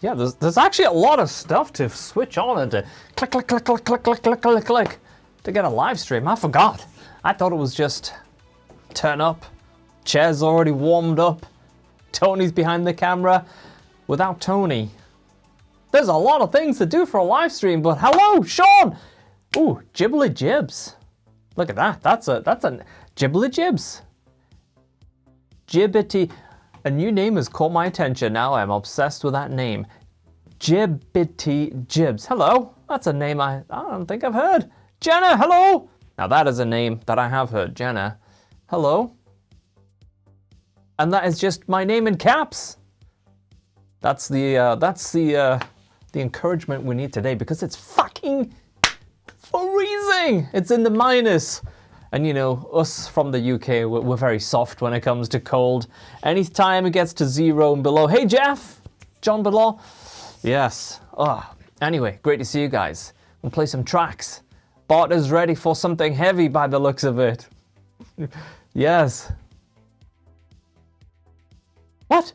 Yeah, there's actually a lot of stuff to switch on and to click, click, click, click, click, click, click, click, click to get a live stream. I forgot. I thought it was just turn up, chair's already warmed up, Tony's behind the camera. Without Tony, there's a lot of things to do for a live stream, but hello, Sean! Ooh, Jibbly Jibs. Look at that. That's a Jibbly Jibs. Jibbity. A new name has caught my attention. Now I'm obsessed with that name. Jibbity Jibs. Hello. That's a name I don't think I've heard. Jenna, hello. Now that is a name that I have heard. Jenna, hello. And that is just my name in caps. That's the encouragement we need today, because it's fucking freezing. It's in the minus. And you know, us from the UK, we're very soft when it comes to cold. Anytime it gets to 0 and below. Hey Jeff, John below. Yes. Anyway, great to see you guys. We'll play some tracks. Bart is ready for something heavy by the looks of it. Yes. What?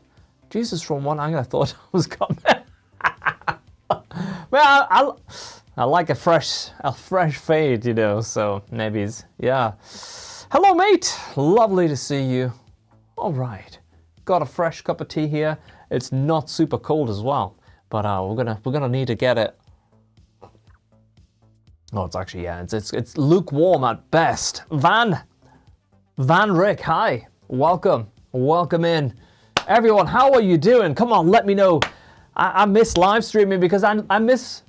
Jesus, from one angle I thought I was coming. Well, I like a fresh fade, you know, so maybe it's, yeah. Hello, mate. Lovely to see you. All right. Got a fresh cup of tea here. It's not super cold as well, but we're gonna need to get it. Oh, it's actually, yeah, it's lukewarm at best. Van Rick, hi. Welcome in. Everyone, how are you doing? Come on, let me know. I miss live streaming because I miss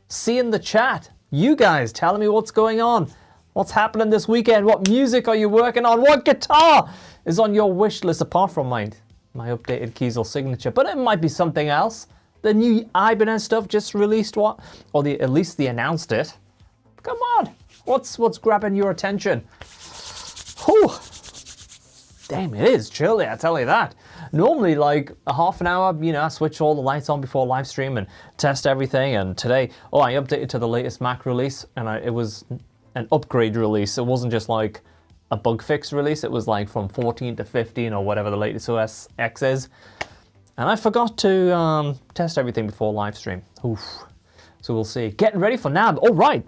seeing the chat. You guys telling me what's going on. What's happening this weekend? What music are you working on? What guitar is on your wish list apart from my updated Kiesel signature? But it might be something else. The new Ibanez stuff just released what? Or at least they announced it. Come on. What's grabbing your attention? Whew. Damn, it is chilly, I tell you that. Normally, like a half an hour, you know, I switch all the lights on before live stream and test everything. And today, I updated to the latest Mac release, and it was an upgrade release. It wasn't just like a bug fix release. It was like from 14 to 15 or whatever the latest OS X is. And I forgot to test everything before live stream. Oof. So we'll see. Getting ready for NAB. All right.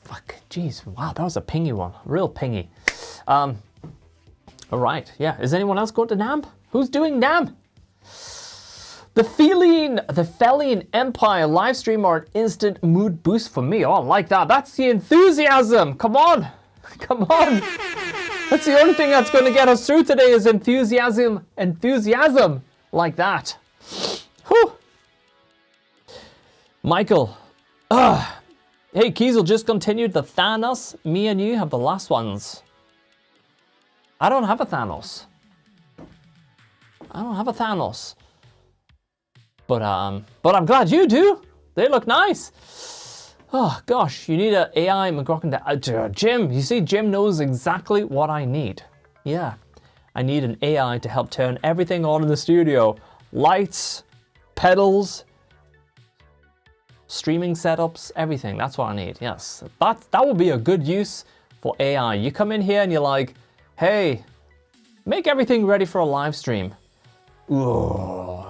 Fuck, jeez, wow, that was a pingy one. Real pingy. All right, yeah. Is anyone else going to NAMB? Who's doing NAMB? The Feline Empire live stream are an instant mood boost for me. Oh, I like that. That's the enthusiasm. Come on. Come on. That's the only thing that's going to get us through today is enthusiasm. Enthusiasm like that. Whew. Michael. Hey, Kiesel just continued the Thanos. Me and you have the last ones. I don't have a Thanos. But I'm glad you do. They look nice. Oh gosh, you need an AI McRocklin. Jim, you see, Jim knows exactly what I need. Yeah, I need an AI to help turn everything on in the studio. Lights, pedals, streaming setups, everything. That's what I need. Yes, that would be a good use for AI. You come in here and you're like, hey, make everything ready for a live stream. Ooh.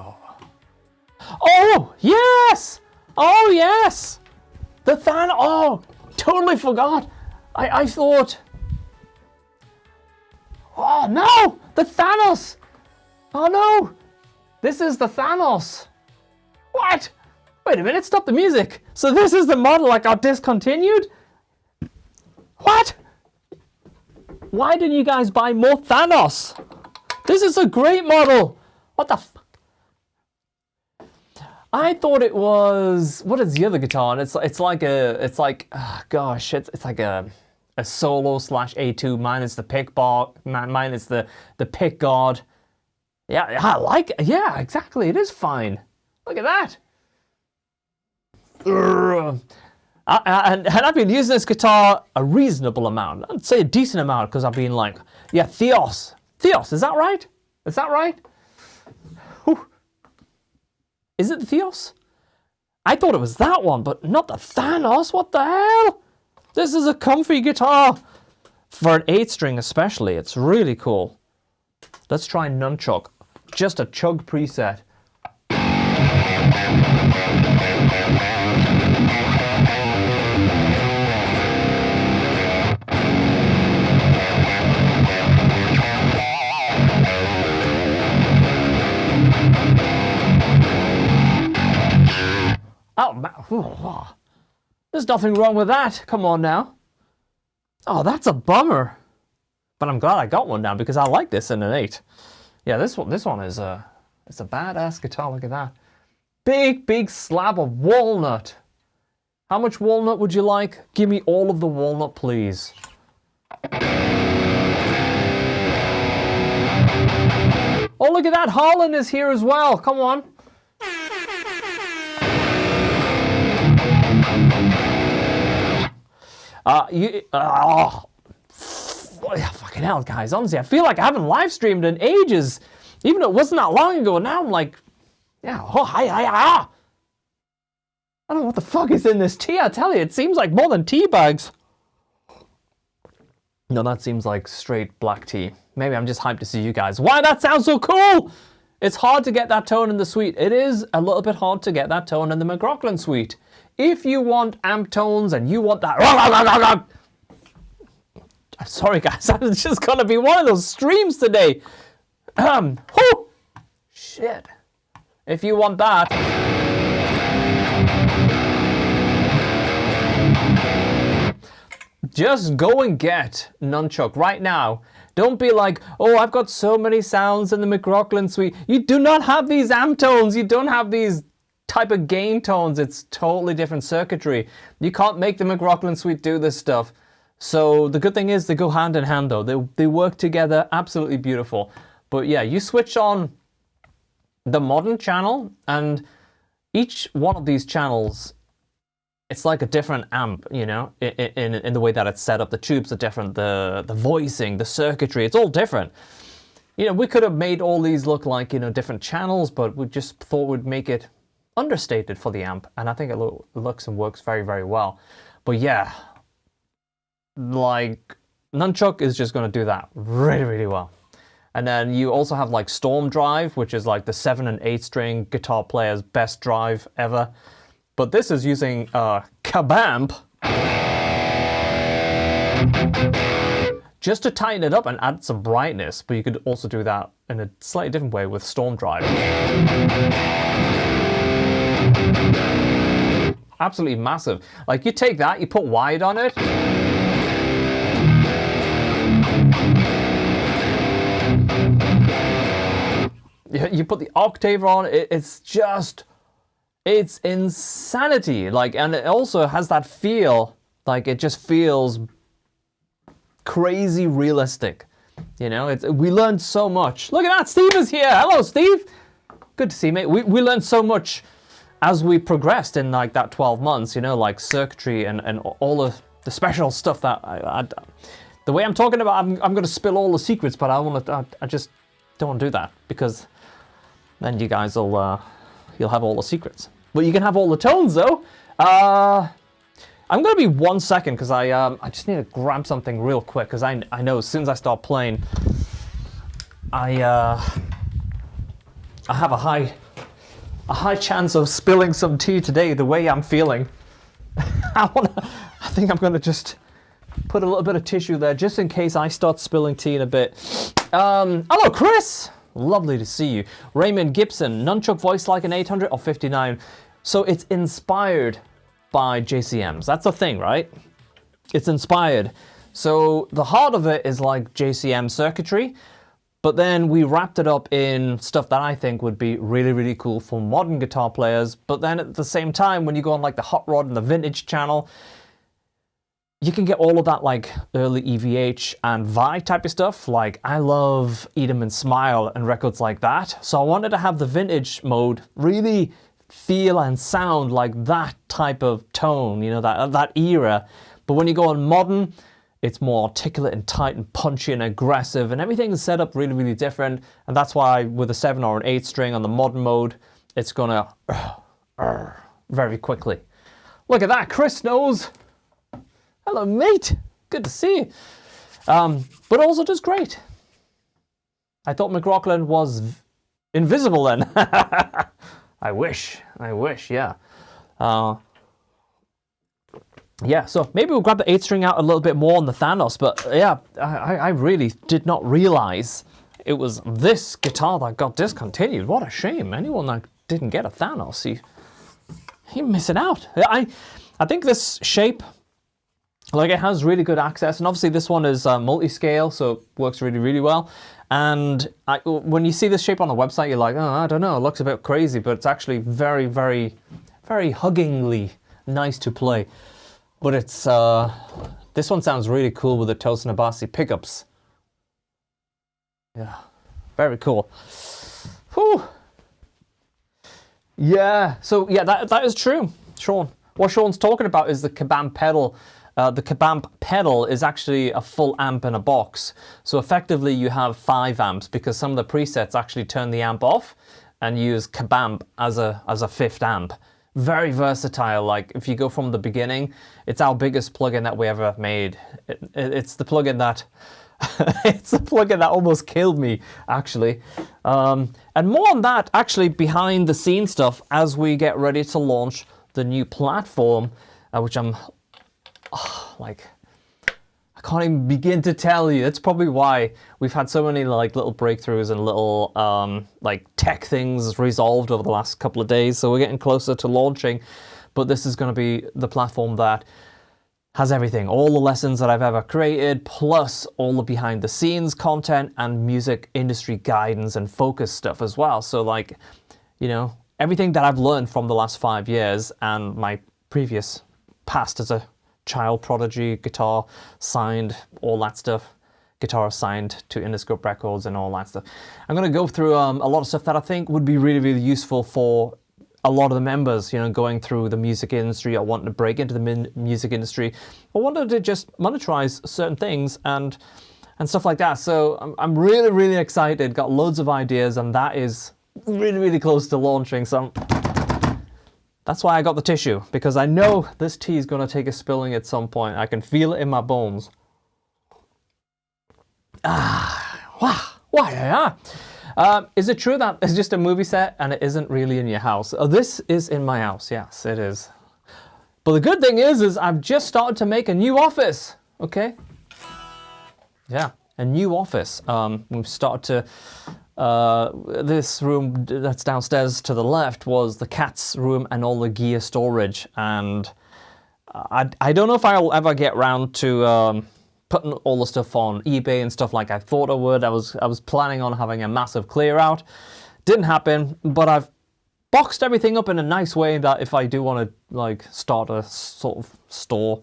Oh, yes! Oh, yes! The Thanos, oh, totally forgot. I thought, oh no, the Thanos. Oh no, this is the Thanos. What? Wait a minute, stop the music. So this is the model I got discontinued? What? Why didn't you guys buy more Thanos? This is a great model. What the fuck? I thought it was, what is the other guitar? It's like a solo / A2 minus the pick bar, minus the pick guard. Yeah, I like it. Yeah, exactly. It is fine. Look at that. And I've been using this guitar a reasonable amount. I'd say a decent amount because I've been like, yeah, Theos. Theos, is that right? Is that right? Whew. Is it the Theos? I thought it was that one, but not the Thanos. What the hell? This is a comfy guitar. For an 8-string especially, it's really cool. Let's try Nunchuk. Just a chug preset. There's nothing wrong with that. Come on now. Oh, that's a bummer. But I'm glad I got one now because I like this in an 8. Yeah, this one is it's a badass guitar. Look at that. Big slab of walnut. How much walnut would you like? Give me all of the walnut, please. Oh, look at that. Harlan is here as well. Come on. Fucking hell, guys. Honestly, I feel like I haven't live streamed in ages. Even though it wasn't that long ago. Now I'm like, yeah. Oh, I don't know what the fuck is in this tea. I tell you, it seems like more than tea bags. No, that seems like straight black tea. Maybe I'm just hyped to see you guys. Why, that sounds so cool! It's hard to get that tone in the suite. It is a little bit hard to get that tone in the McRocklin suite. If you want amp tones and you want that... I'm sorry, guys. It's just gonna be one of those streams today. Shit. If you want that... just go and get Nunchuck right now. Don't be like, oh, I've got so many sounds in the McRocklin suite. You do not have these amp tones. You don't have these type of gain tones. It's totally different circuitry. You can't make the McRocklin suite do this stuff. So the good thing is they go hand in hand though. They work together, absolutely beautiful. But yeah, you switch on the modern channel and each one of these channels, it's like a different amp, you know, in the way that it's set up. The tubes are different, the voicing, the circuitry, it's all different. You know, we could have made all these look like, you know, different channels, but we just thought we'd make it understated for the amp. And I think it looks and works very, very well. But yeah, like Nunchuck is just going to do that really, really well. And then you also have like Storm Drive, which is like the 7 and 8 string guitar player's best drive ever. But this is using Kabamp just to tighten it up and add some brightness. But you could also do that in a slightly different way with Storm Drive. Absolutely massive. Like you take that, you put wide on it. You put the octave on it. It's just... it's insanity, like, and it also has that feel, like it just feels crazy realistic, you know. We learned so much. Look at that, Steve is here. Hello, Steve. Good to see you, mate. We learned so much as we progressed in like that 12 months, you know, like circuitry and all of the special stuff that the way I'm talking about, I'm going to spill all the secrets, but I just don't want to do that because then you guys will. You'll have all the secrets. But you can have all the tones, though. I'm going to be 1 second, because I just need to grab something real quick, because I know as soon as I start playing, I have a high chance of spilling some tea today, the way I'm feeling. I think I'm going to just put a little bit of tissue there, just in case I start spilling tea in a bit. Hello, Chris! Lovely to see you. Raymond Gibson, Nunchuck voice like an 800 or 59. So it's inspired by JCMs. That's the thing, right? It's inspired. So the heart of it is like JCM circuitry, but then we wrapped it up in stuff that I think would be really, really cool for modern guitar players. But then at the same time, when you go on like the Hot Rod and the Vintage channel, you can get all of that like early EVH and Vi type of stuff. Like I love Eat 'em and Smile and records like that. So I wanted to have the vintage mode really feel and sound like that type of tone, you know, that era. But when you go on modern, it's more articulate and tight and punchy and aggressive, and everything is set up really, really different. And that's why with a 7 or an 8 string on the modern mode, it's gonna very quickly. Look at that, Chris knows. Hello, mate. Good to see you. But also just great. I thought McRocklin was invisible then. I wish, yeah. Yeah, so maybe we'll grab the 8 string out a little bit more on the Thanos, but yeah, I really did not realize it was this guitar that got discontinued. What a shame. Anyone that didn't get a Thanos, you're missing out. I think this shape, like, it has really good access, and obviously this one is multi-scale, so it works really, really well. And when you see this shape on the website, you're like, oh, I don't know, it looks a bit crazy, but it's actually very, very, very huggingly nice to play. But it's, this one sounds really cool with the Tosin Abasi pickups. Yeah, very cool. Whew. Yeah, so yeah, that is true, Sean. What Sean's talking about is the Kabam pedal. The Kabam pedal is actually a full amp in a box. So effectively you have 5 amps because some of the presets actually turn the amp off and use Kabam as a 5th amp. Very versatile. Like, if you go from the beginning, it's our biggest plugin that we ever made. It's the plugin that it's the plugin that almost killed me, actually. And more on that, actually, behind the scenes stuff as we get ready to launch the new platform, which I'm like, I can't even begin to tell you. That's probably why we've had so many like little breakthroughs and little like tech things resolved over the last couple of days. So we're getting closer to launching, but this is going to be the platform that has everything, all the lessons that I've ever created, plus all the behind the scenes content and music industry guidance and focus stuff as well. So like, you know, everything that I've learned from the last 5 years and my previous past as a child prodigy, guitar signed, all that stuff, guitar signed to Interscope Records and all that stuff. I'm going to go through a lot of stuff that I think would be really, really useful for a lot of the members, you know, going through the music industry or wanting to break into the music industry or wanted to just monetize certain things and stuff like that. So I'm really, really excited, got loads of ideas, and that is really, really close to launching. So that's why I got the tissue, because I know this tea is going to take a spilling at some point. I can feel it in my bones. Is it true that it's just a movie set and it isn't really in your house? Oh, this is in my house. Yes, it is. But the good thing is I've just started to make a new office. Okay. Yeah, a new office. We've started to. This room that's downstairs to the left was the cat's room and all the gear storage, and I don't know if I'll ever get round to putting all the stuff on eBay and stuff like I thought I would. I was planning on having a massive clear out. Didn't happen, but I've boxed everything up in a nice way that if I do want to like start a sort of store,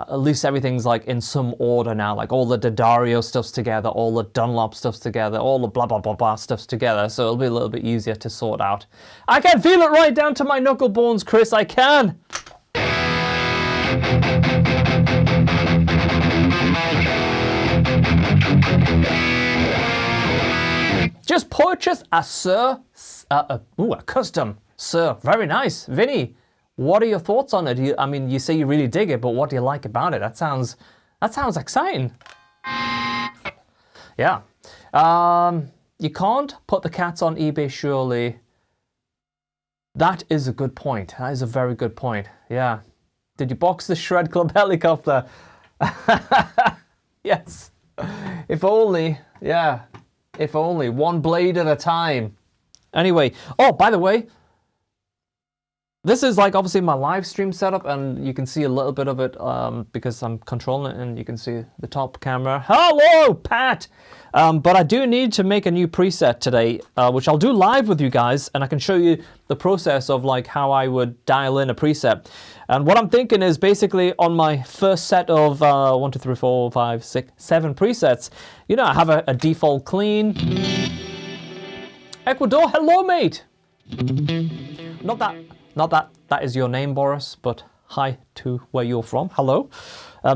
at least everything's like in some order now, like all the D'Addario stuff's together, all the Dunlop stuff's together, all the blah blah blah blah stuff's together, so it'll be a little bit easier to sort out. I can feel it right down to my knuckle bones, Chris, I can! Just purchase a custom Sir. Very nice. Vinny, what are your thoughts on it? I mean, you say you really dig it, but what do you like about it? That sounds exciting. Yeah. You can't put the cats on eBay, surely. That is a good point. That is a very good point. Yeah. Did you box the Shred Club helicopter? Yes. If only. Yeah. If only. One blade at a time. Anyway. Oh, by the way, this is like obviously my live stream setup, and you can see a little bit of it because I'm controlling it, and you can see the top camera. Hello, Pat! But I do need to make a new preset today, which I'll do live with you guys, and I can show you the process of like how I would dial in a preset. And what I'm thinking is basically on my first set of 1, 2, 3, 4, 5, 6, 7 presets, you know, I have a default clean. Ecuador, hello, mate! Not that is your name, Boris, but hi to where you're from. Hello.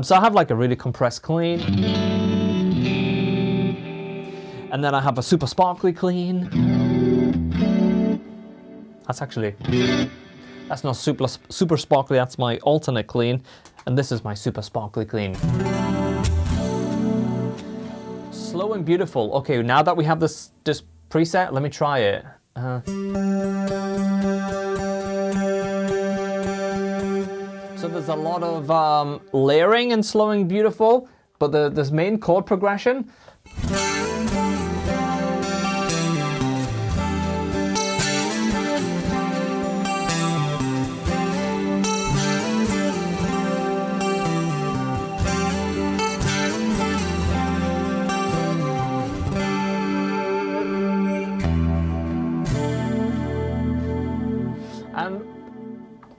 So I have like a really compressed clean. And then I have a super sparkly clean. That's not super sparkly, that's my alternate clean. And this is my super sparkly clean. Slow and beautiful. Okay, now that we have this preset, let me try it. So there's a lot of layering and slowing beautiful, but this main chord progression.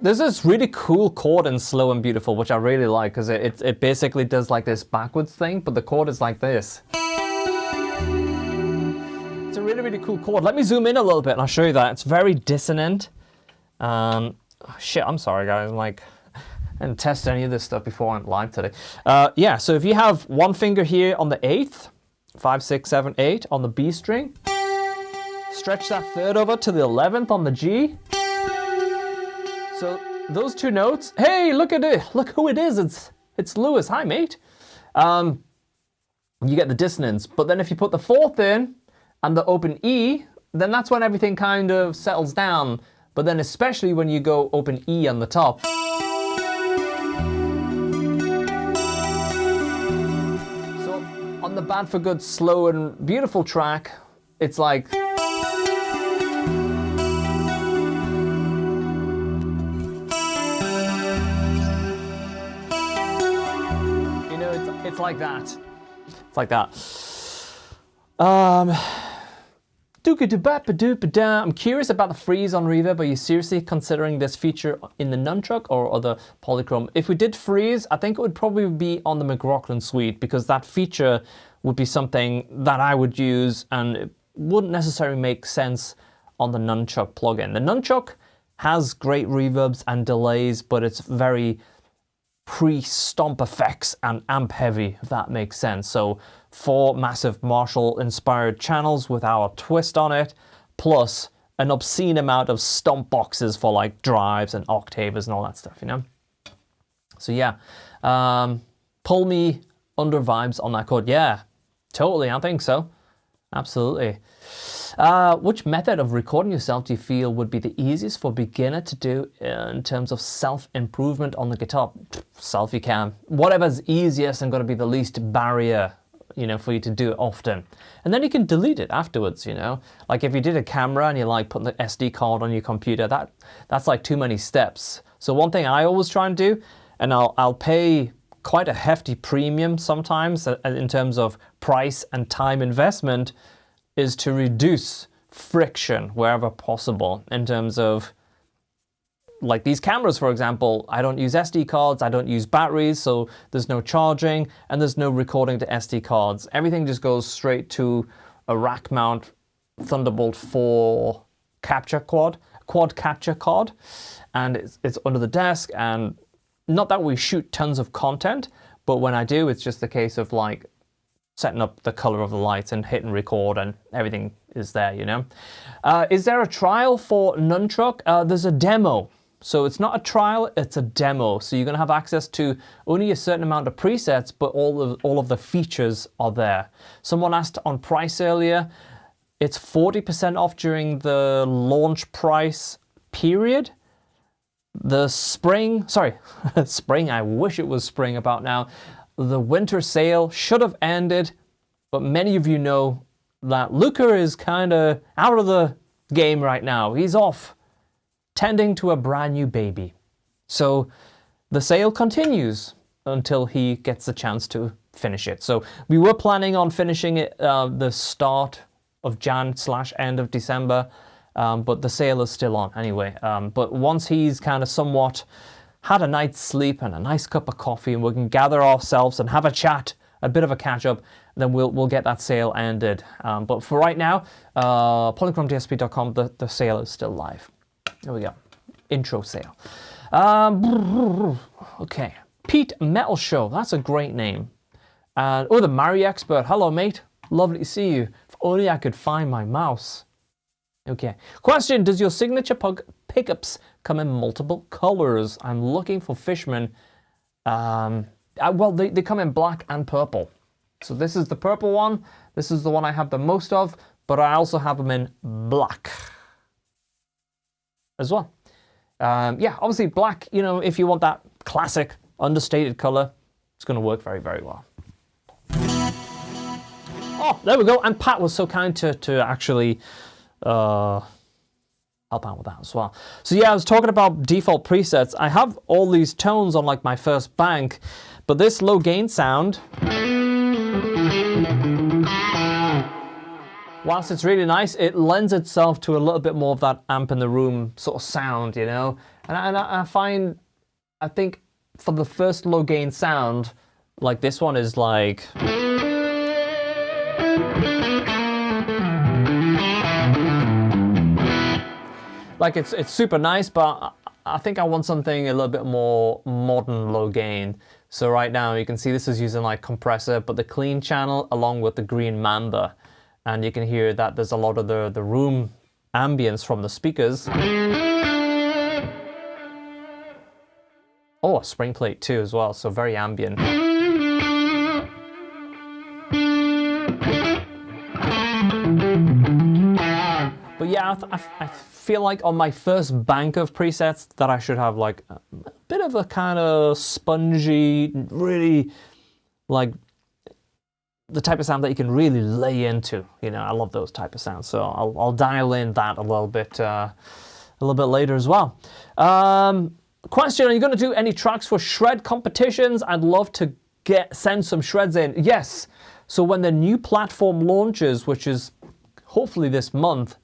There's this really cool chord in Slow and Beautiful, which I really like, because it basically does like this backwards thing, but the chord is like this. It's a really, really cool chord. Let me zoom in a little bit and I'll show you that. It's very dissonant. Shit, I'm sorry guys, I didn't test any of this stuff before I went live today. Yeah, so if you have one finger here on the 8th, 5, 6, 7, 8 on the B string, stretch that third over to the 11th on the G. So those two notes, hey, look at it, look who it is, it's Lewis, hi mate. You get the dissonance, but then if you put the 4th in and the open E, then that's when everything kind of settles down. But then especially when you go open E on the top. So on the Bad for Good Slow and Beautiful track, it's like, it's like that. It's like that. I'm curious about the freeze on reverb. Are you seriously considering this feature in the Nunchuck or other polychrome? If we did freeze, I think it would probably be on the McRocklin suite, because that feature would be something that I would use and it wouldn't necessarily make sense on the Nunchuck plugin. The Nunchuck has great reverbs and delays, but it's very pre-stomp effects and amp heavy, if that makes sense. So 4 massive Marshall inspired channels with our twist on it, plus an obscene amount of stomp boxes for like drives and octavers and all that stuff, you know? So yeah, pull me under vibes on that chord. Yeah, totally, I think so. Absolutely. Which method of recording yourself do you feel would be the easiest for a beginner to do in terms of self-improvement on the guitar? Selfie cam. Whatever's easiest and going to be the least barrier, you know, for you to do it often. And then you can delete it afterwards, you know? Like if you did a camera and you like putting the SD card on your computer, that's like too many steps. So one thing I always try and do, and I'll pay quite a hefty premium sometimes in terms of price and time investment, is to reduce friction wherever possible in terms of, like these cameras, for example, I don't use SD cards, I don't use batteries, so there's no charging and there's no recording to SD cards. Everything just goes straight to a rack mount Thunderbolt 4 capture quad capture card, and it's under the desk. And not that we shoot tons of content, but when I do, it's just a case of like setting up the color of the lights and hitting record and everything is there, you know. Is there a trial for Nunchuck? There's a demo. So it's not a trial, it's a demo. So you're gonna have access to only a certain amount of presets, but all of the features are there. Someone asked on price earlier. It's 40% off during the launch price period. The spring, I wish it was spring about now. The winter sale should have ended, but many of you know that Luca is kind of out of the game right now. He's off tending to a brand new baby. So the sale continues until he gets the chance to finish it. So we were planning on finishing it the start of Jan/end of December, but the sale is still on anyway. But once he's kind of somewhat had a night's sleep and a nice cup of coffee, and we can gather ourselves and have a chat, a bit of a catch up, then we'll get that sale ended. But for right now, polychromedsp.com, the sale is still live. There we go. Intro sale. Okay. Pete Metal Show. That's a great name. Oh, the Mari Expert. Hello, mate. Lovely to see you. If only I could find my mouse. Okay. Question. Does your signature pickups come in multiple colors? I'm looking for Fishman. Well, they come in black and purple. So this is the purple one. This is the one I have the most of, but I also have them in black as well. Yeah, obviously black, you know, if you want that classic understated color, it's going to work very, very well. Oh, there we go. And Pat was so kind to actually help out with that as well. So yeah, I was talking about default presets. I have all these tones on like my first bank, but this low gain sound, whilst it's really nice, it lends itself to a little bit more of that amp in the room sort of sound, you know. And I find, I think for the first low gain sound, like this one is like... Like it's super nice, but I think I want something a little bit more modern low gain. So right now you can see this is using like compressor, but the clean channel along with the green Mamba. And you can hear that there's a lot of the room ambience from the speakers. Oh, a spring plate too as well, so very ambient. But yeah, I feel like on my first bank of presets that I should have like a bit of a kind of spongy, really like the type of sound that you can really lay into. You know, I love those type of sounds. So I'll dial in that a little bit later as well. Question: are you going to do any tracks for shred competitions? I'd love to send some shreds in. Yes. So when the new platform launches, which is hopefully this month,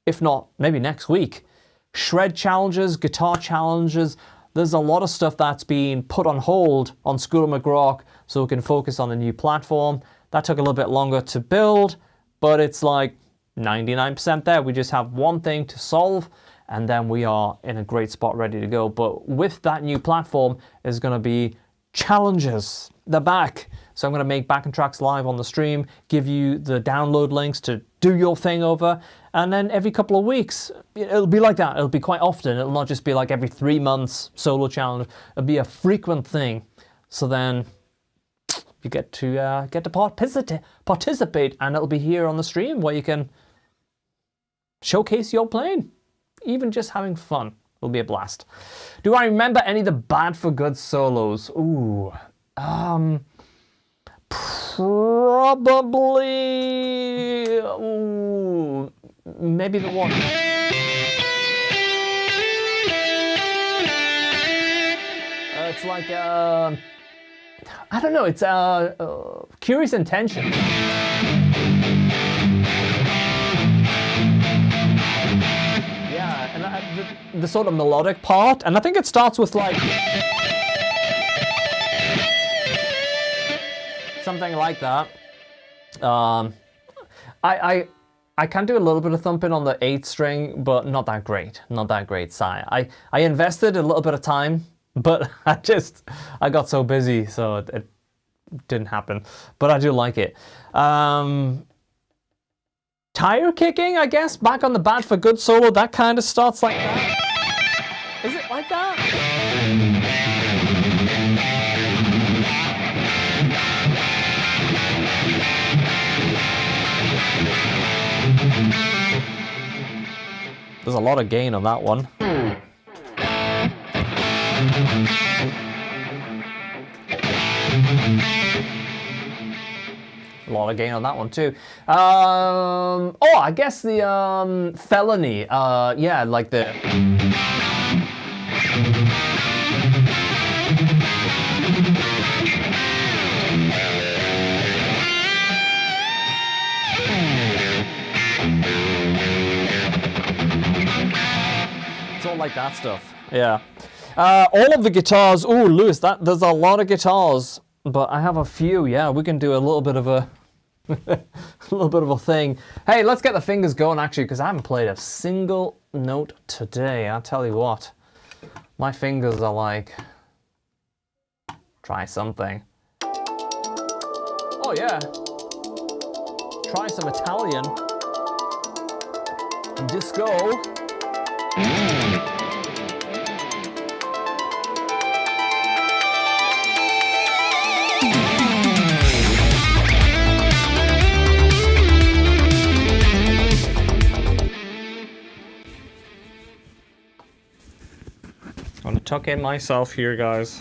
if not maybe next week, shred challenges, guitar challenges, there's a lot of stuff that's been put on hold on School of McRock so we can focus on the new platform. That took a little bit longer to build, but it's like 99% there. We just have one thing to solve, and then we are in a great spot ready to go. But with that new platform, there's going to be challenges. They're back. So I'm going to make backing tracks live on the stream, give you the download links to do your thing over, and then every couple of weeks, it'll be like that. It'll be quite often. It'll not just be like every 3 months solo challenge. It'll be a frequent thing. So then you get to participate, and it'll be here on the stream where you can showcase your playing, even just having fun. It'll be a blast. Do I remember any of the Bad for Good solos? Ooh, probably. Ooh, maybe the one. It's like I don't know. It's Curious Intention. Yeah, and the sort of melodic part, and I think it starts with like something like that. I can do a little bit of thumping on the 8th string, but not that great. Not that great, Si. I invested a little bit of time, but I got so busy, so it didn't happen. But I do like it. Tire kicking, I guess, back on the Bad for Good solo, that kind of starts like that. Is it like that? There's a lot of gain on that one. A lot of gain on that one too. Oh, I guess the Felony. Yeah, like the. It's all like that stuff. Yeah. All of the guitars. Ooh, Lewis, there's a lot of guitars. But I have a few, yeah. We can do a little bit of a thing. Hey, let's get the fingers going actually, because I haven't played a single note today. I'll tell you what, my fingers are like, try something. Oh yeah, try some Italian disco. I'm gonna tuck in myself here, guys.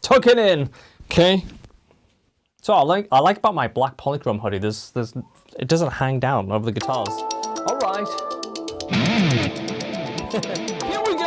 Tuck it in, okay. So I like about my black polychrome hoodie. It doesn't hang down over the guitars. All right. Here we go.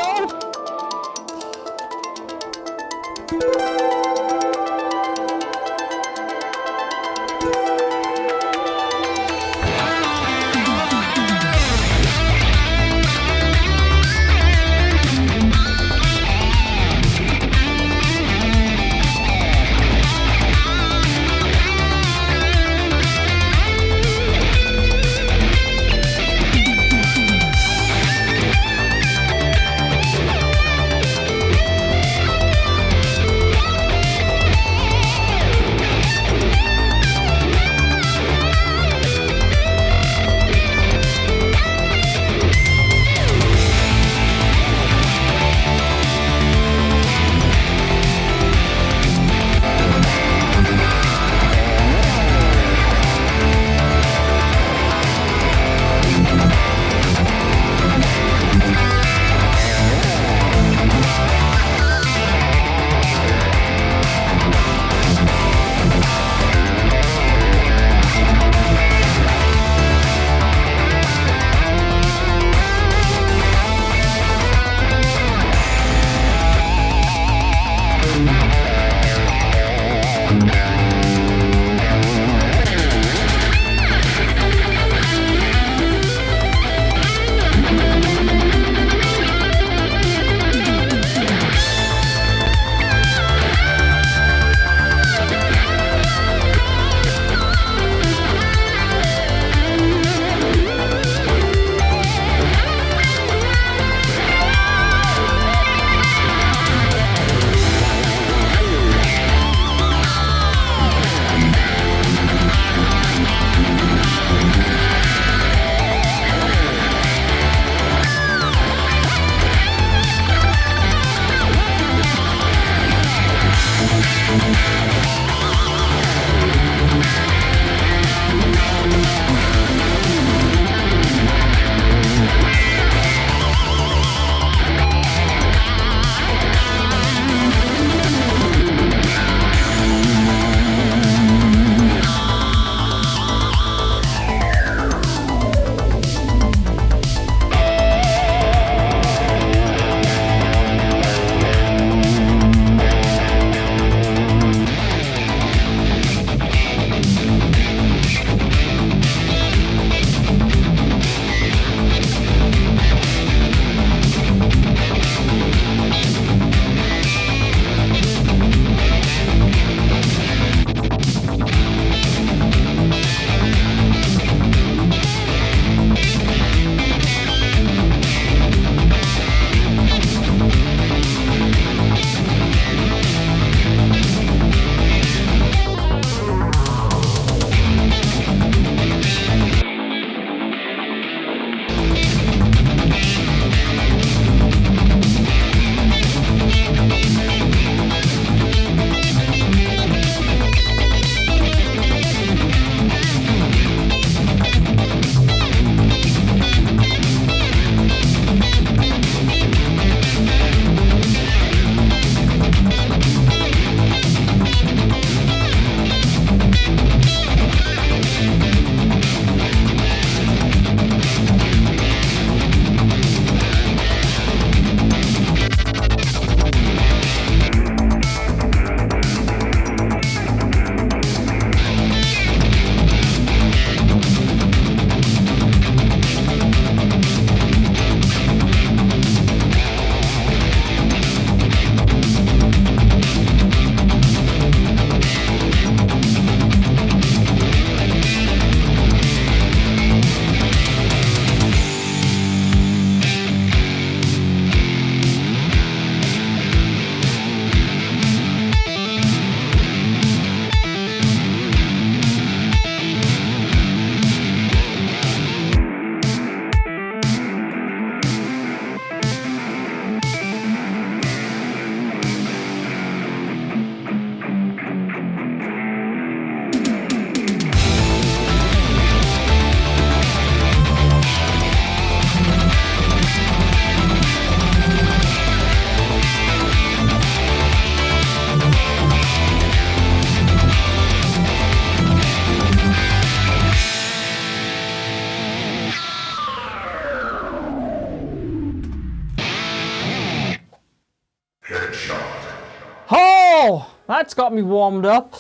That's got me warmed up.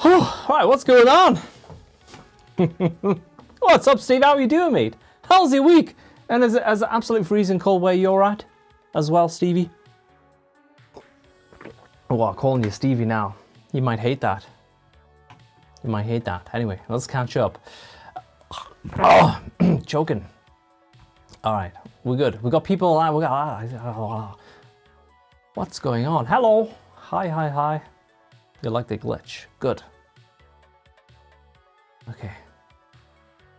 Right, what's going on? What's up, Steve? How are you doing, mate? How's your week? And is it absolute freezing cold where you're at as well, Stevie? Oh, I'm calling you Stevie now. You might hate that. You might hate that. Anyway, let's catch up. Oh, choking. All right, we're good. We got people alive. We got. What's going on? Hello. Hi. You like the glitch? Good. Okay.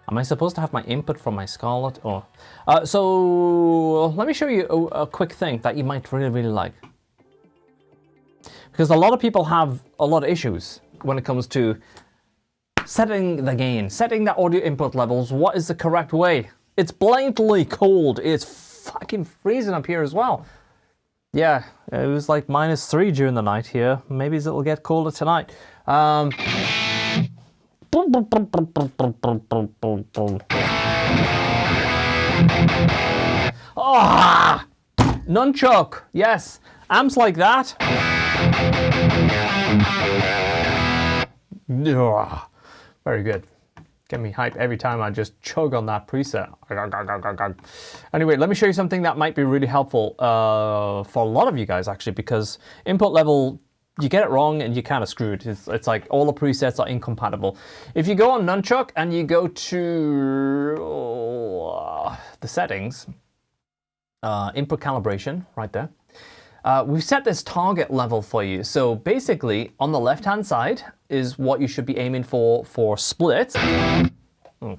Am I supposed to have my input from my Scarlett? Or so let me show you a quick thing that you might really like. Because a lot of people have a lot of issues when it comes to setting the gain, setting the audio input levels. What is the correct way? It's blatantly cold. It's fucking freezing up here as well. Yeah, it was like -3 during the night here. Maybe it'll get colder tonight. Ah, nunchuck. Yes, amps like that. Very good. Get me hype every time I just chug on that preset. Anyway, let me show you something that might be really helpful for a lot of you guys, actually, because input level, you get it wrong and you're kind of screwed. It's like all the presets are incompatible. If you go on Nunchuck and you go to the settings, input calibration, right there, we've set this target level for you. So basically, on the left-hand side is what you should be aiming for splits. Oh.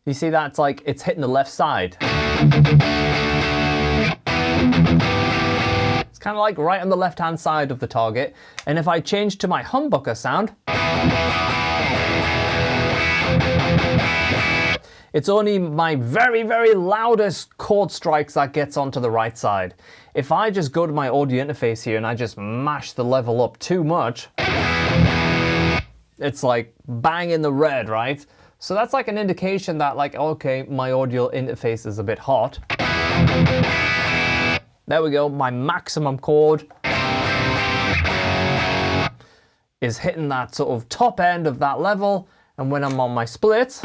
You see that? It's like it's hitting the left side. It's kind of like right on the left-hand side of the target. And if I change to my humbucker sound, it's only my very loudest chord strikes that gets onto the right side. If I just go to my audio interface here and I just mash the level up too much, it's like bang in the red, right? So that's like an indication that like, okay, my audio interface is a bit hot. There we go, my maximum chord is hitting that sort of top end of that level, and when I'm on my splits,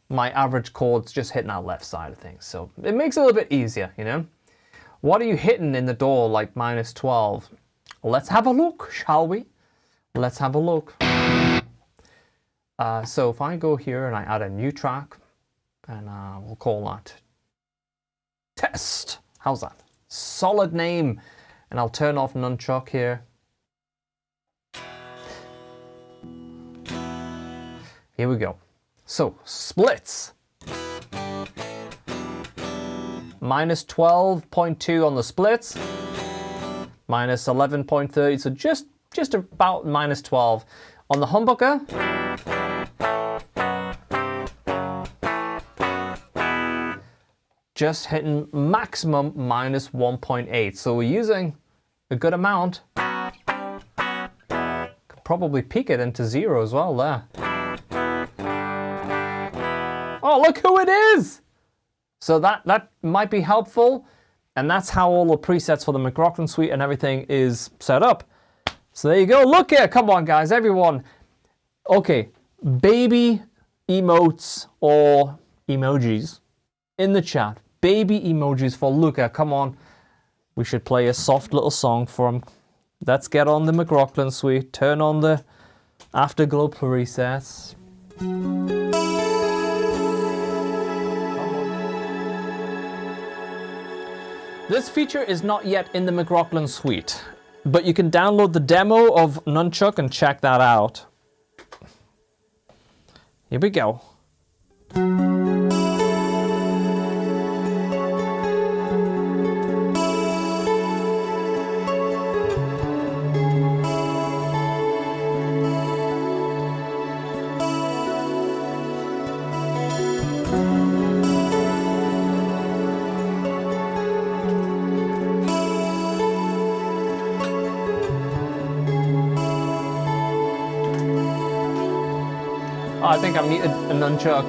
my average chord's just hitting that left side of things. So it makes it a little bit easier, you know? What are you hitting in the door like -12? Let's have a look, shall we? Let's have a look. So if I go here and I add a new track, and we'll call that Test. How's that? Solid name. And I'll turn off Nunchuck here. Here we go. So, splits. -12.2 on the splits. -11.30, so just about -12. On the humbucker, just hitting maximum -1.8. So we're using a good amount. Could probably peak it into 0 as well there. Oh, look who it is! So that might be helpful, and that's how all the presets for the McRocklin suite and everything is set up. So there you go. Look here. Come on, guys. Everyone. Okay. Baby emotes or emojis in the chat. Baby emojis for Luca. Come on. We should play a soft little song for him. Let's get on the McRocklin suite. Turn on the Afterglow presets. This feature is not yet in the McRocklin suite, but you can download the demo of Nunchuck and check that out. Here we go. I think I muted a Nunchuck.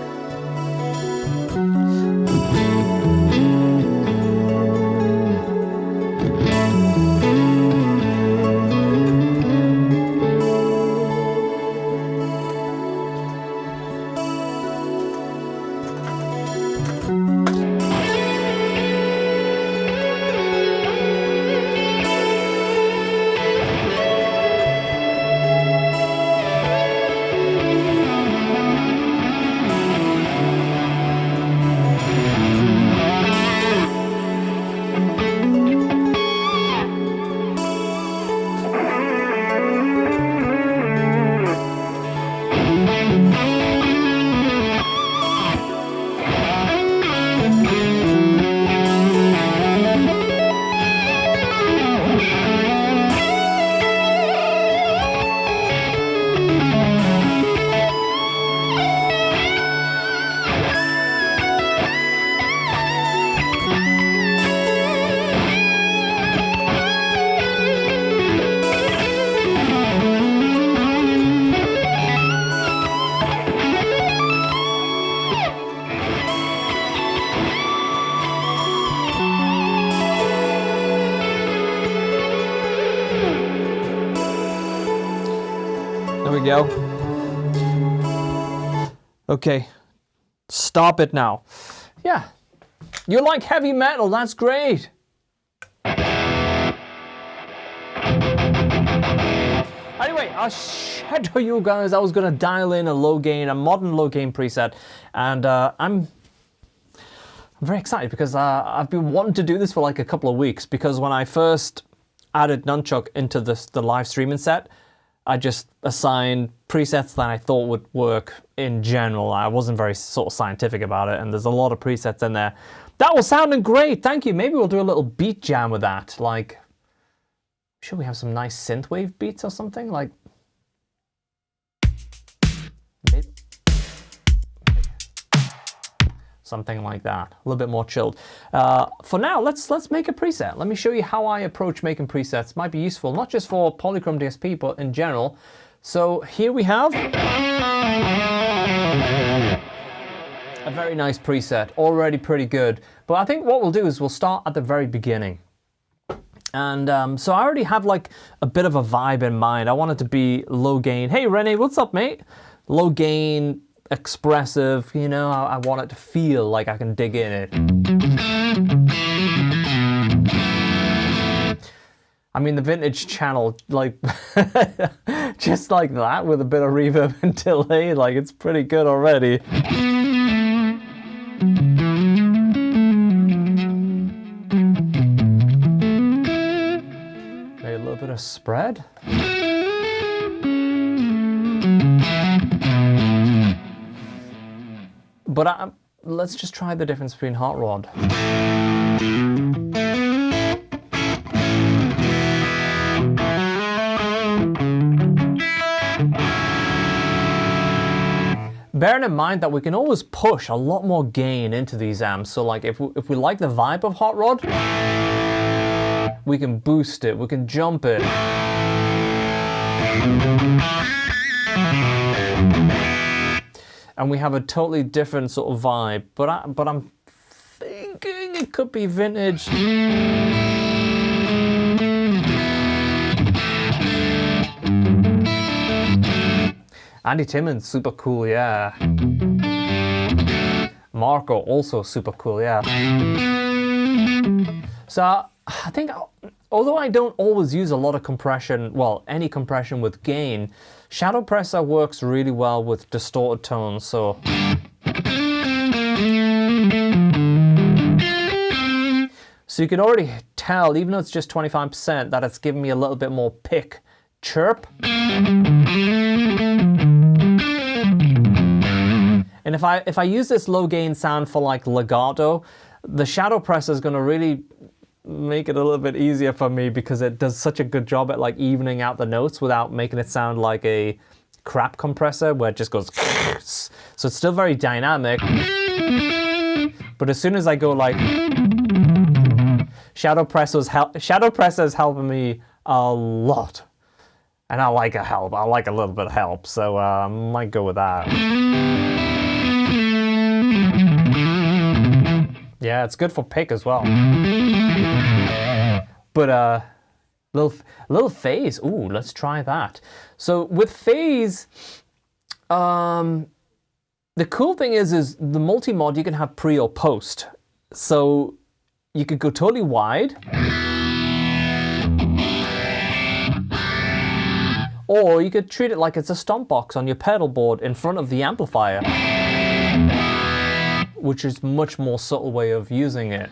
we go. Okay, stop it now. Yeah, you like heavy metal, that's great. Anyway, I said to you guys I was gonna dial in a modern low gain preset, and I'm very excited because I've been wanting to do this for like a couple of weeks, because when I first added Nunchuck into the live streaming set, I just assigned presets that I thought would work in general. I wasn't very sort of scientific about it, and there's a lot of presets in there. That was sounding great, thank you. Maybe we'll do a little beat jam with that. Like, should we have some nice synthwave beats or something? Like, something like that, a little bit more chilled. For now, let's make a preset. Let me show you how I approach making presets. Might be useful, not just for Polychrome DSP, but in general. So here we have a very nice preset, already pretty good. But I think what we'll do is we'll start at the very beginning. And so I already have like a bit of a vibe in mind. I want it to be low gain. Hey Renee, what's up, mate? Low gain, expressive, you know, I want it to feel like I can dig in it. I mean, the vintage channel, like, just like that with a bit of reverb and delay, like, it's pretty good already. Maybe a little bit of spread. But let's just try the difference between Hot Rod. Bearing in mind that we can always push a lot more gain into these amps. So like if we like the vibe of Hot Rod, we can boost it, we can jump it. And we have a totally different sort of vibe, but I'm thinking it could be vintage. Andy Timmons, super cool, yeah. Marco, also super cool, yeah. So I think, although I don't always use a lot of compression, well, any compression with gain, Shadow Presser works really well with distorted tones, so. So you can already tell, even though it's just 25%, that it's giving me a little bit more pick chirp. And if I use this low gain sound for like legato, the Shadow Presser is going to really make it a little bit easier for me, because it does such a good job at like evening out the notes without making it sound like a crap compressor where it just goes. So it's still very dynamic, but as soon as I go like, Shadow Presser is helping me a lot, and I like a help. I like a little bit of help, so I might go with that. Yeah, it's good for pick as well. But little phase. Ooh, let's try that. So with phase, the cool thing is the multi-mod you can have pre or post. So you could go totally wide, or you could treat it like it's a stomp box on your pedal board in front of the amplifier, which is a much more subtle way of using it.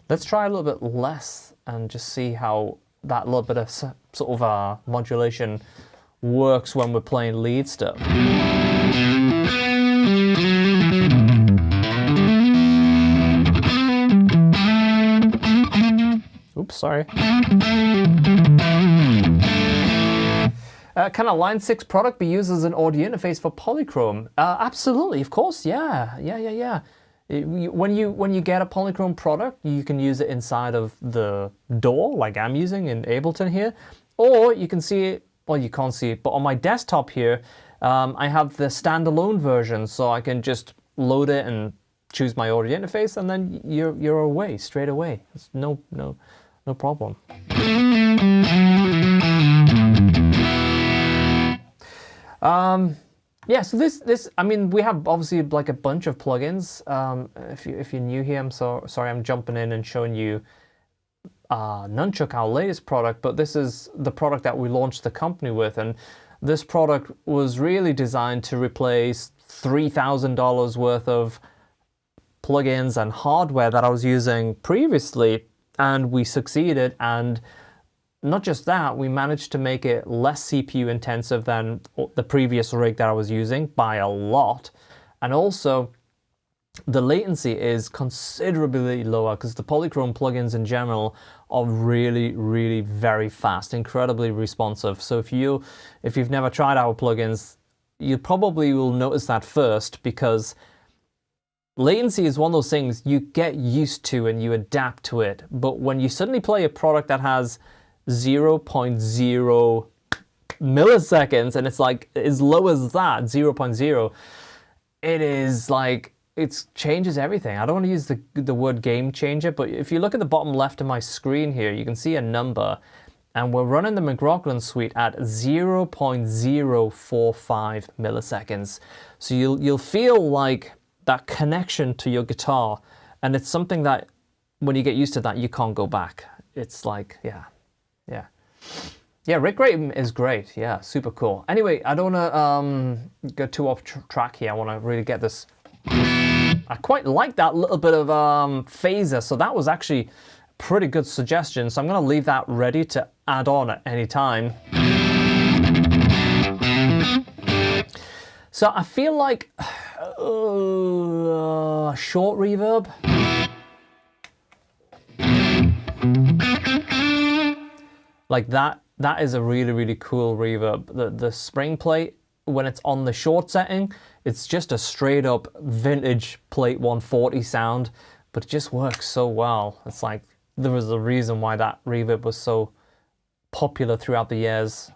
Let's try a little bit less and just see how that little bit of sort of modulation works when we're playing lead stuff. Oops, sorry. Can a Line 6 product be used as an audio interface for Polychrome? Absolutely, of course, yeah. When you get a Polychrome product, you can use it inside of the DAW, like I'm using in Ableton here. or you can see it, well, you can't see it, but on my desktop here, I have the standalone version, so I can just load it and choose my audio interface, and then you're away straight away. It's no problem. Yeah, so this I mean, we have obviously like a bunch of plugins. If you're new here, I'm sorry I'm jumping in and showing you Nunchuck, our latest product, but this is the product that we launched the company with, and this product was really designed to replace $3,000 worth of plugins and hardware that I was using previously, and we succeeded. And not just that, we managed to make it less CPU intensive than the previous rig that I was using by a lot. And also, the latency is considerably lower because the Polychrome plugins in general are really very fast, incredibly responsive. So if you've never tried our plugins, you probably will notice that first, because latency is one of those things you get used to and you adapt to it. But when you suddenly play a product that has 0.0 milliseconds, and it's like as low as that, 0.0, it is like, it changes everything. I don't want to use the word game changer, but if you look at the bottom left of my screen here, you can see a number, and we're running the McRocklin suite at 0.045 milliseconds. So you'll feel like that connection to your guitar, and it's something that when you get used to that, you can't go back. It's like, yeah, rig rating is great. Yeah, super cool. Anyway, I don't want to go too off track here. I want to really get this. I quite like that little bit of phaser, so that was actually a pretty good suggestion. So I'm going to leave that ready to add on at any time. So I feel like short reverb. Like that is a really cool reverb. The spring plate, when it's on the short setting, it's just a straight up vintage Plate 140 sound, but it just works so well. It's like there was a reason why that reverb was so popular throughout the years.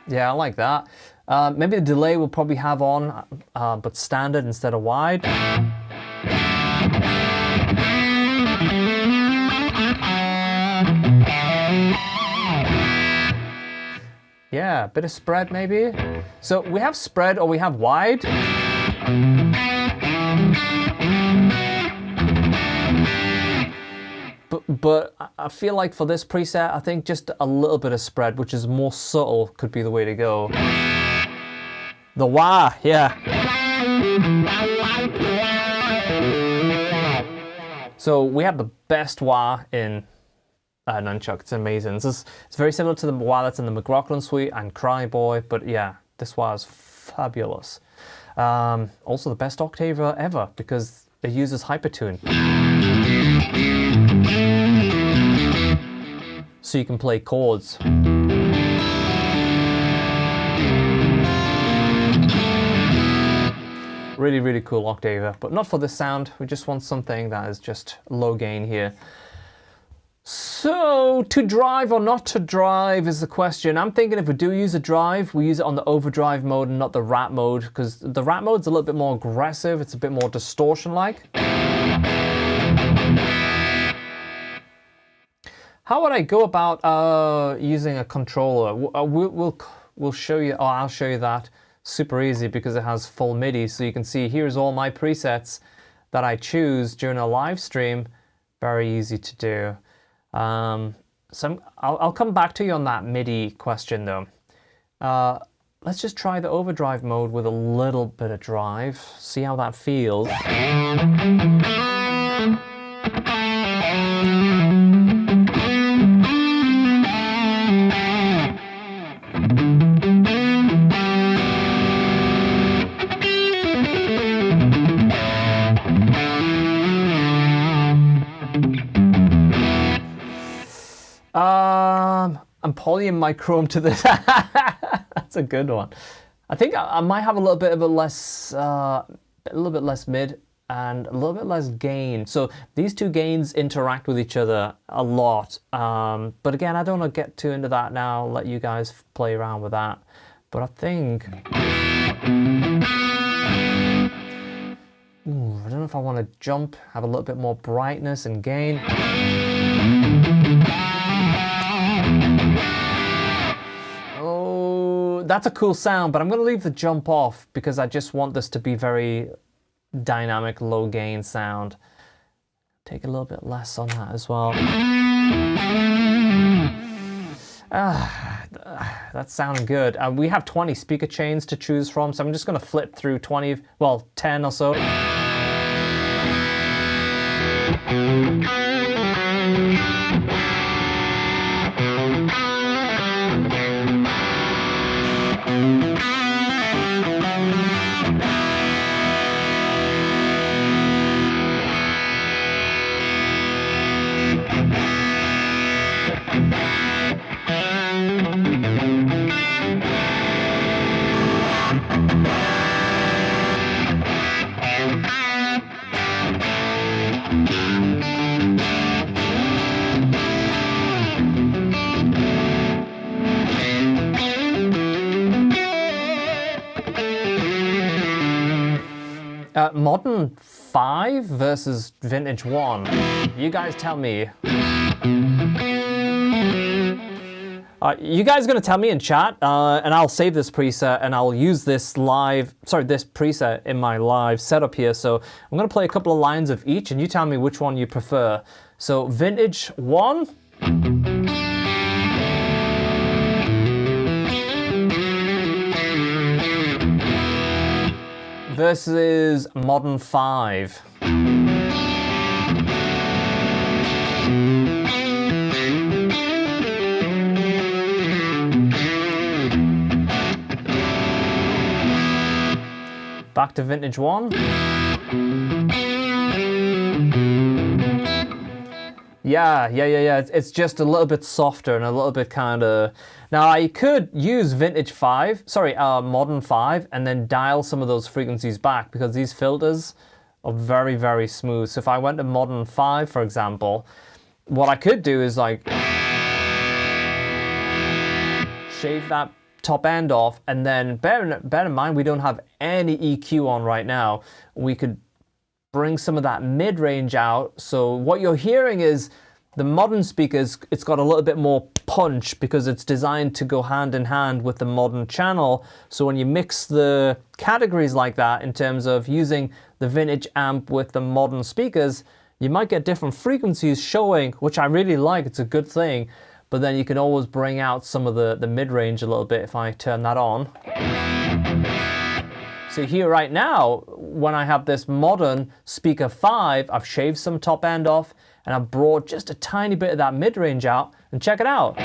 Yeah, I like that. Maybe the delay we'll probably have on, but standard instead of wide. Yeah, a bit of spread maybe. So we have spread or we have wide. But I feel like for this preset, I think just a little bit of spread, which is more subtle, could be the way to go. The wah, yeah. So we have the best wah in Nunchuck. It's amazing. It's very similar to the wah that's in the McRocklin suite and Cryboy, but yeah, this wah is fabulous. Also the best octaver ever because it uses hypertune. So you can play chords. Really cool octaver, but not for this sound. We just want something that is just low gain here. So, to drive or not to drive is the question. I'm thinking if we do use a drive, we use it on the overdrive mode and not the rat mode, because the rat mode's a little bit more aggressive, it's a bit more distortion-like. How would I go about using a controller? We'll show you, or I'll show you that. Super easy because it has full MIDI, so you can see here's all my presets that I choose during a live stream. Very easy to do. So I'll come back to you on that MIDI question though. Let's just try the overdrive mode with a little bit of drive, see how that feels. I'm polying my Chrome to this. That's a good one. I think I might have a little bit of a less a little bit less mid, and a little bit less gain. So these two gains interact with each other a lot. But again, I don't want to get too into that now. I'll let you guys play around with that. But I think... Ooh, I don't know if I want to jump, have a little bit more brightness and gain. Oh, that's a cool sound, but I'm going to leave the jump off because I just want this to be very dynamic, low gain sound. Take a little bit less on that as well. That's sounding good. We have 20 speaker chains to choose from, so I'm just going to flip through 20, well, 10 or so. Modern 5 versus Vintage 1. You guys tell me. You guys are going to tell me in chat, and I'll save this preset and I'll use this this preset in my live setup here. So I'm going to play a couple of lines of each and you tell me which one you prefer. So Vintage 1. Versus Modern 5. Back to Vintage 1. Yeah. It's just a little bit softer and a little bit kind of... Now I could use Modern 5, and then dial some of those frequencies back because these filters are very, very smooth. So if I went to Modern 5, for example, what I could do is like shave that top end off, and then bear in mind we don't have any EQ on right now. We could bring some of that mid-range out. So what you're hearing is the modern speakers, it's got a little bit more punch because it's designed to go hand in hand with the modern channel. So when you mix the categories like that in terms of using the vintage amp with the modern speakers, you might get different frequencies showing, which I really like. It's a good thing. But then you can always bring out some of the mid-range a little bit if I turn that on. So here right now, when I have this modern speaker 5, I've shaved some top end off and I've brought just a tiny bit of that mid-range out, and check it out.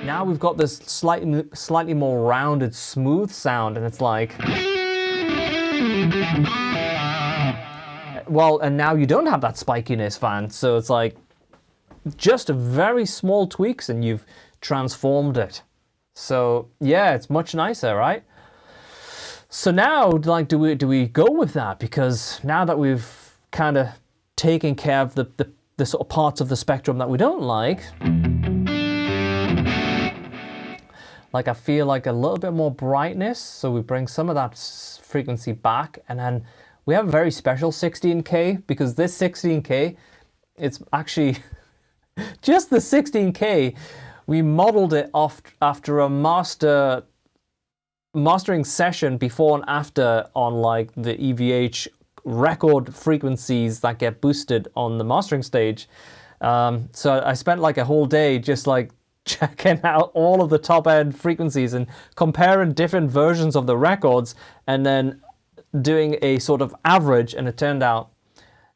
Now we've got this slightly more rounded, smooth sound, and it's like... Well, and now you don't have that spikiness, Van, so it's like just a very small tweaks and you've transformed it. So yeah, it's much nicer, right? So now, like, do we go with that? Because now that we've kind of taken care of the sort of parts of the spectrum that we don't like, I feel like a little bit more brightness. So we bring some of that frequency back, and then we have a very special 16K, because this 16K, it's actually just the 16K. We modeled it off after a mastering session before and after on like the EVH record frequencies that get boosted on the mastering stage. So I spent like a whole day just like checking out all of the top end frequencies and comparing different versions of the records, and then doing a sort of average, and it turned out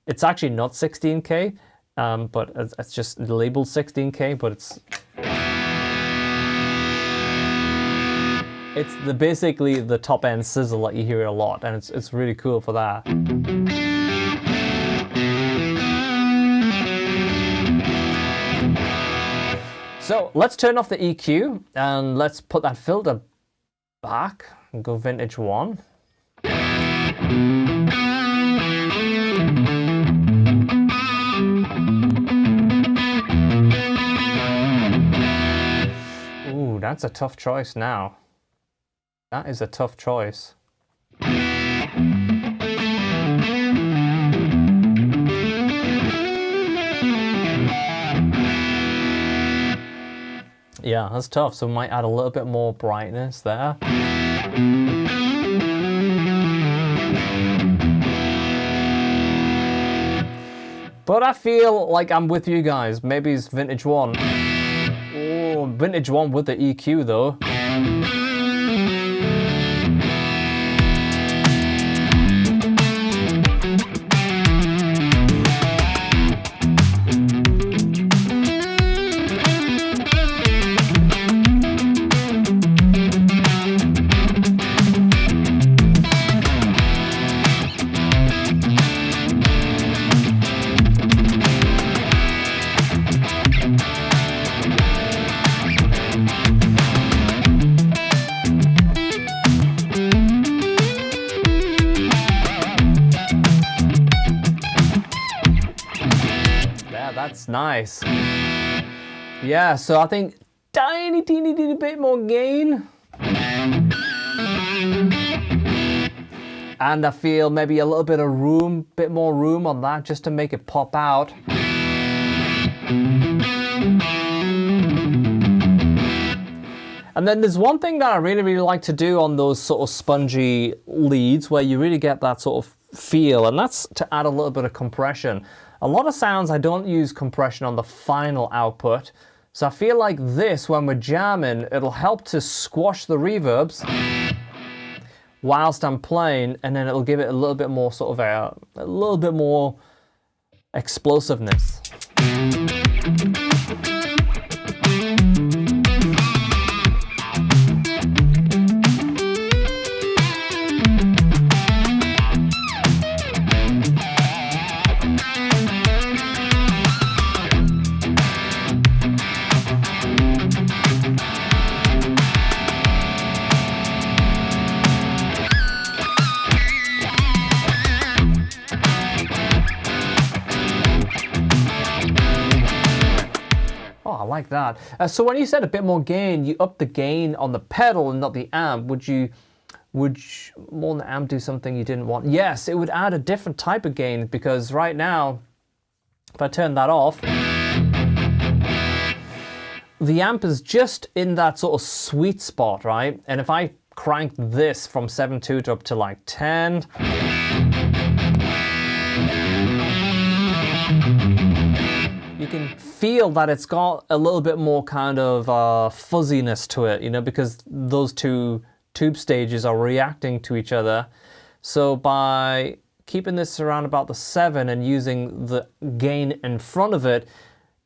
it's actually not 16K, but it's just labeled 16K, but it's basically the top end sizzle that you hear a lot, and it's really cool for that. So let's turn off the EQ and let's put that filter back and go vintage 1. Ooh, that's a tough choice now. That is a tough choice. Yeah, that's tough. So we might add a little bit more brightness there. But I feel like I'm with you guys. Maybe it's vintage 1. Oh, vintage 1 with the EQ though. That's nice. Yeah, so I think teeny bit more gain. And I feel maybe a little bit of room, bit more room on that just to make it pop out. And then there's one thing that I really like to do on those sort of spongy leads where you really get that sort of feel, and that's to add a little bit of compression. A lot of sounds I don't use compression on the final output, so I feel like this, when we're jamming, it'll help to squash the reverbs whilst I'm playing, and then it'll give it a little bit more sort of a little bit more explosiveness. Like that. So when you said a bit more gain, you up the gain on the pedal and not the amp. Would more than the amp do something you didn't want? Yes, it would add a different type of gain, because right now, if I turn that off, the amp is just in that sort of sweet spot, right? And if I crank this from 7.2 to up to like 10, you can feel that it's got a little bit more kind of fuzziness to it, you know, because those two tube stages are reacting to each other. So by keeping this around about the 7 and using the gain in front of it,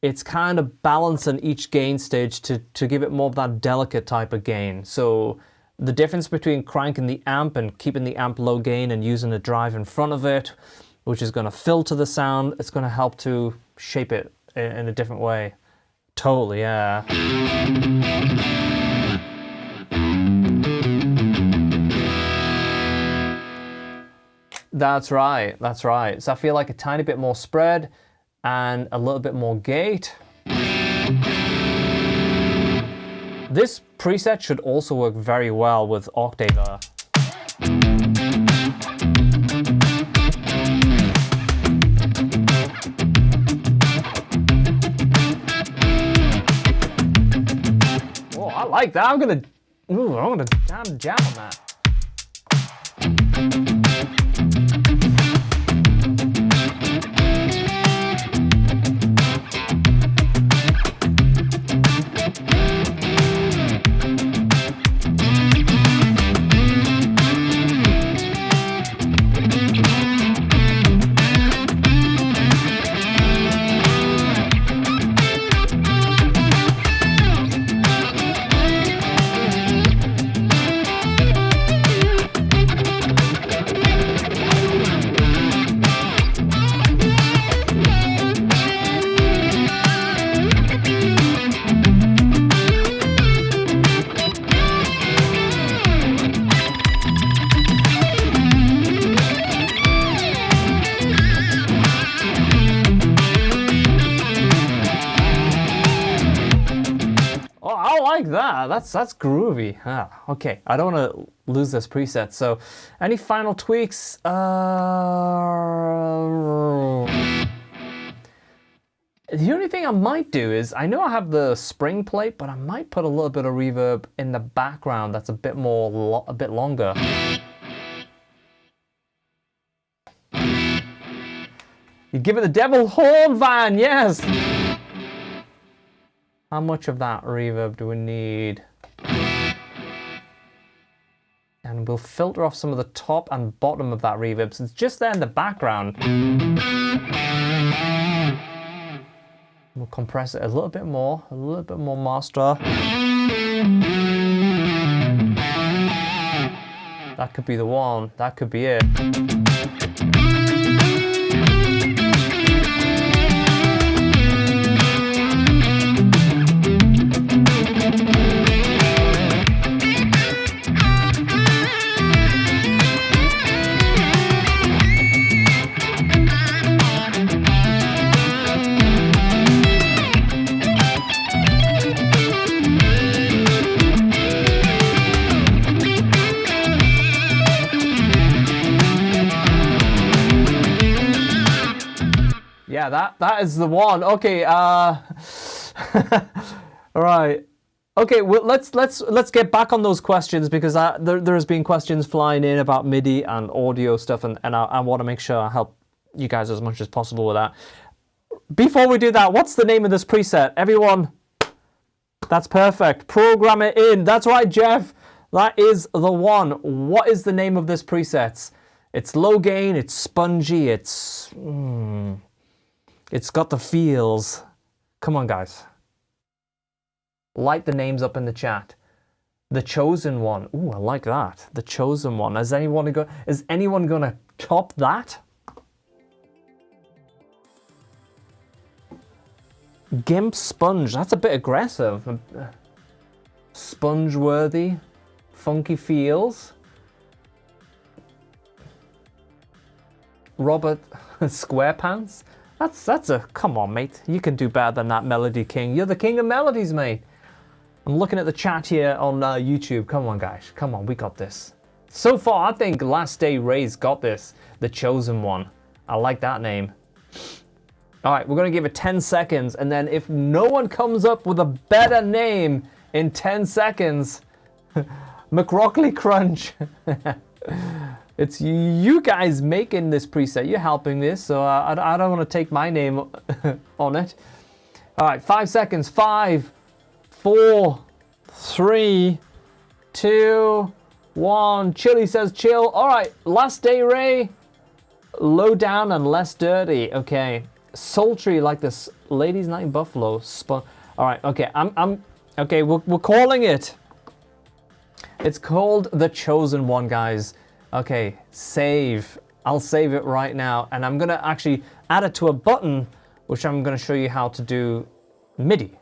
it's kind of balancing each gain stage to give it more of that delicate type of gain. So the difference between cranking the amp and keeping the amp low gain and using the drive in front of it, which is going to filter the sound, it's going to help to shape it in a different way. Totally, yeah. That's right, that's right. So I feel like a tiny bit more spread and a little bit more gate. This preset should also work very well with Octaver. I like that. I'm gonna jam on that. like that. That's groovy. Okay, I don't want to lose this preset. So, any final tweaks? The only thing I might do is, I know I have the spring plate, but I might put a little bit of reverb in the background that's a bit more, a bit longer. You give it the devil horn, Van, yes! How much of that reverb do we need? And we'll filter off some of the top and bottom of that reverb, so it's just there in the background. We'll compress it a little bit more master. That could be the one, that could be it. Yeah, that is the one. Okay, all right. Okay, well, let's get back on those questions, because there has been questions flying in about MIDI and audio stuff, and I want to make sure I help you guys as much as possible with that. Before we do that, what's the name of this preset? Everyone, that's perfect. Program it in. That's right, Jeff. That is the one. What is the name of this preset? It's low gain, it's spongy, it's got the feels. Come on, guys. Light the names up in the chat. The Chosen One. Ooh, I like that. The Chosen One. Is anyone going to top that? Gimp Sponge. That's a bit aggressive. Sponge-worthy. Funky feels. Robert Squarepants. That's a, come on, mate. You can do better than that, Melody King. You're the king of melodies, mate. I'm looking at the chat here on YouTube. Come on, guys. Come on, we got this. So far, I think Last Day Ray's got this. The Chosen One. I like that name. All right, we're going to give it 10 seconds. And then if no one comes up with a better name in 10 seconds, McRocklin Crunch. It's you guys making this preset. You're helping this, so I don't want to take my name on it. All right, 5 seconds. 5, 4, 3, 2, 1. Chili says chill. All right, Last Day Ray. Low down and less dirty. Okay, sultry like this Ladies Night in Buffalo. All right, okay. Okay. We're calling it. It's called The Chosen One, guys. Okay, save. I'll save it right now, and I'm gonna actually add it to a button, which I'm gonna show you how to do MIDI.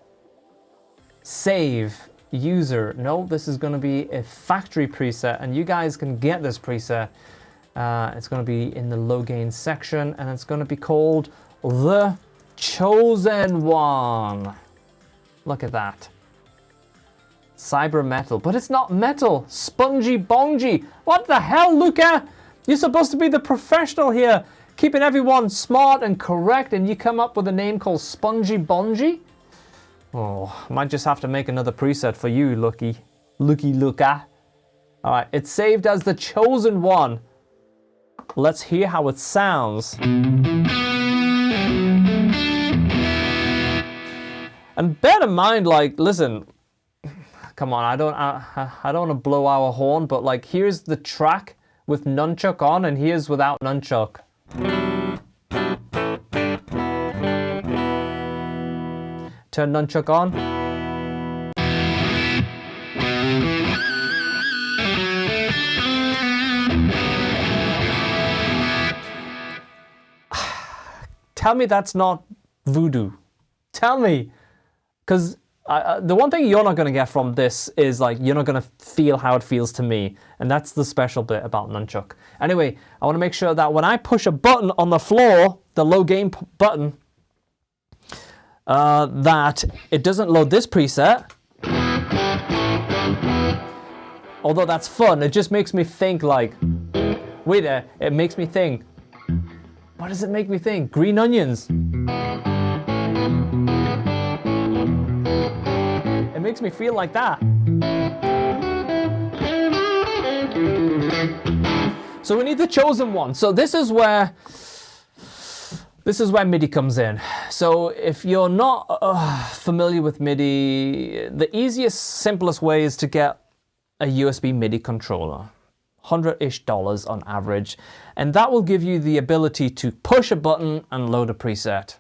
Save, user. No, this is gonna be a factory preset, and you guys can get this preset. It's gonna be in the low gain section, and it's gonna be called The Chosen One. Look at that. Cyber metal, but it's not metal. Spongy bongy. What the hell, Luca? You're supposed to be the professional here, keeping everyone smart and correct, and you come up with a name called Spongy Bongy? Oh, might just have to make another preset for you, Lucky Luca. All right, it's saved as The Chosen One. Let's hear how it sounds. And bear in mind, like, listen. Come on, I don't want to blow our horn, but like, here's the track with nunchuck on, and here's without nunchuck. Turn nunchuck on. Tell me that's not voodoo. Tell me, because the one thing you're not going to get from this is, like, you're not going to feel how it feels to me. And that's the special bit about nunchuck. Anyway, I want to make sure that when I push a button on the floor, the low gain button, that it doesn't load this preset. Although that's fun, it just makes me think like, wait, it makes me think. What does it make me think? Green onions. It makes me feel like that. So we need the chosen one. So this is where MIDI comes in. So if you're not familiar with MIDI, the easiest, simplest way is to get a USB MIDI controller. $100-ish on average, and that will give you the ability to push a button and load a preset.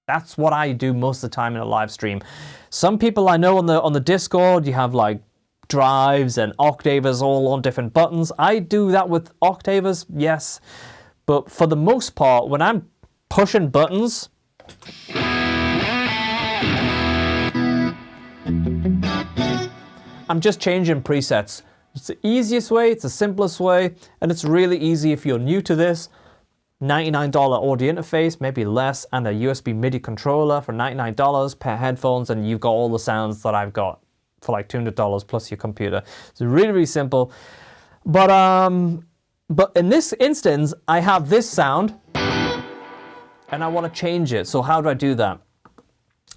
That's what I do most of the time in a live stream. Some people I know on the Discord, you have like drives and octavers all on different buttons. I do that with octavers, yes, but for the most part, when I'm pushing buttons, I'm just changing presets. It's the easiest way, it's the simplest way, and it's really easy if you're new to this. $99 audio interface, maybe less, and a USB MIDI controller for $99 per headphones, and you've got all the sounds that I've got for like $200 plus your computer. It's really, really simple. But in this instance, I have this sound, and I want to change it. So how do I do that?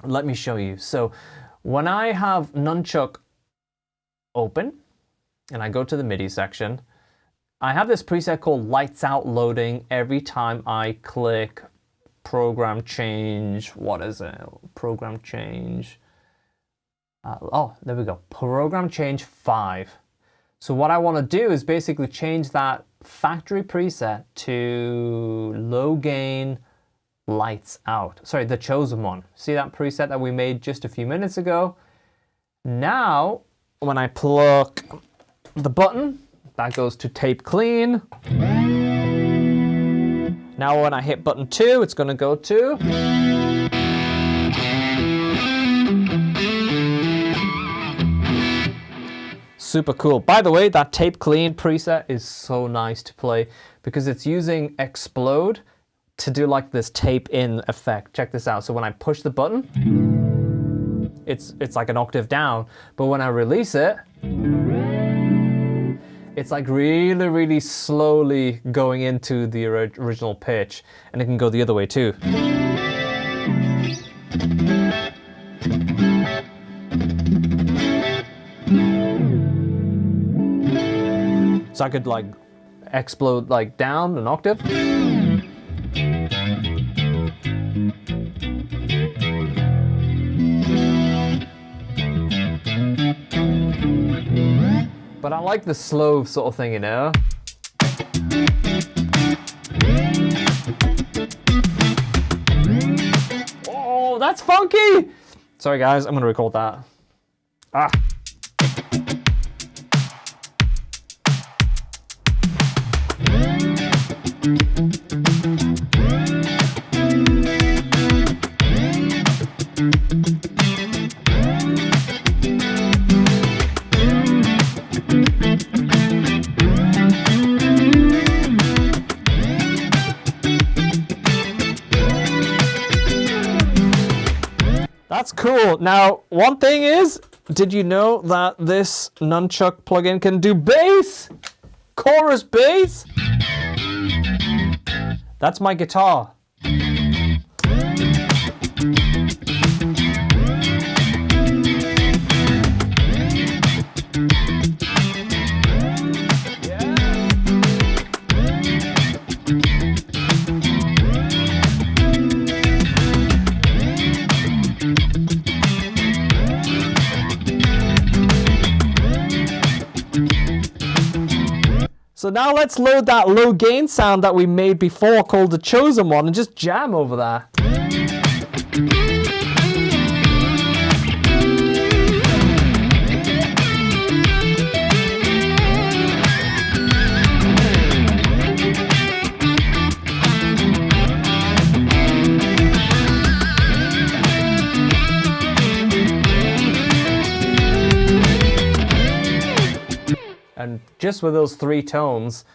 Let me show you. So when I have Nunchuck open, and I go to the MIDI section, I have this preset called Lights Out loading every time I click program change. What is it? Program change. Oh, there we go. Program change 5. So what I want to do is basically change that factory preset to low gain lights out. Sorry, the chosen one. See that preset that we made just a few minutes ago? Now, when I pluck the button, that goes to tape clean. Now when I hit button 2, it's going to go to super cool. By the way, that tape clean preset is so nice to play because it's using explode to do like this tape in effect. Check this out. So when I push the button, it's like an octave down, but when I release it, it's like really, really slowly going into the original pitch, and it can go the other way too. So I could like explode like down an octave. But I like the slow sort of thing, you know? Oh, that's funky! Sorry guys, I'm gonna record that. Ah. That's cool. Now, one thing is, did you know that this Nunchuck plugin can do bass? Chorus bass? That's my guitar. So now let's load that low gain sound that we made before called the chosen one and just jam over that. And just with those 3 tones,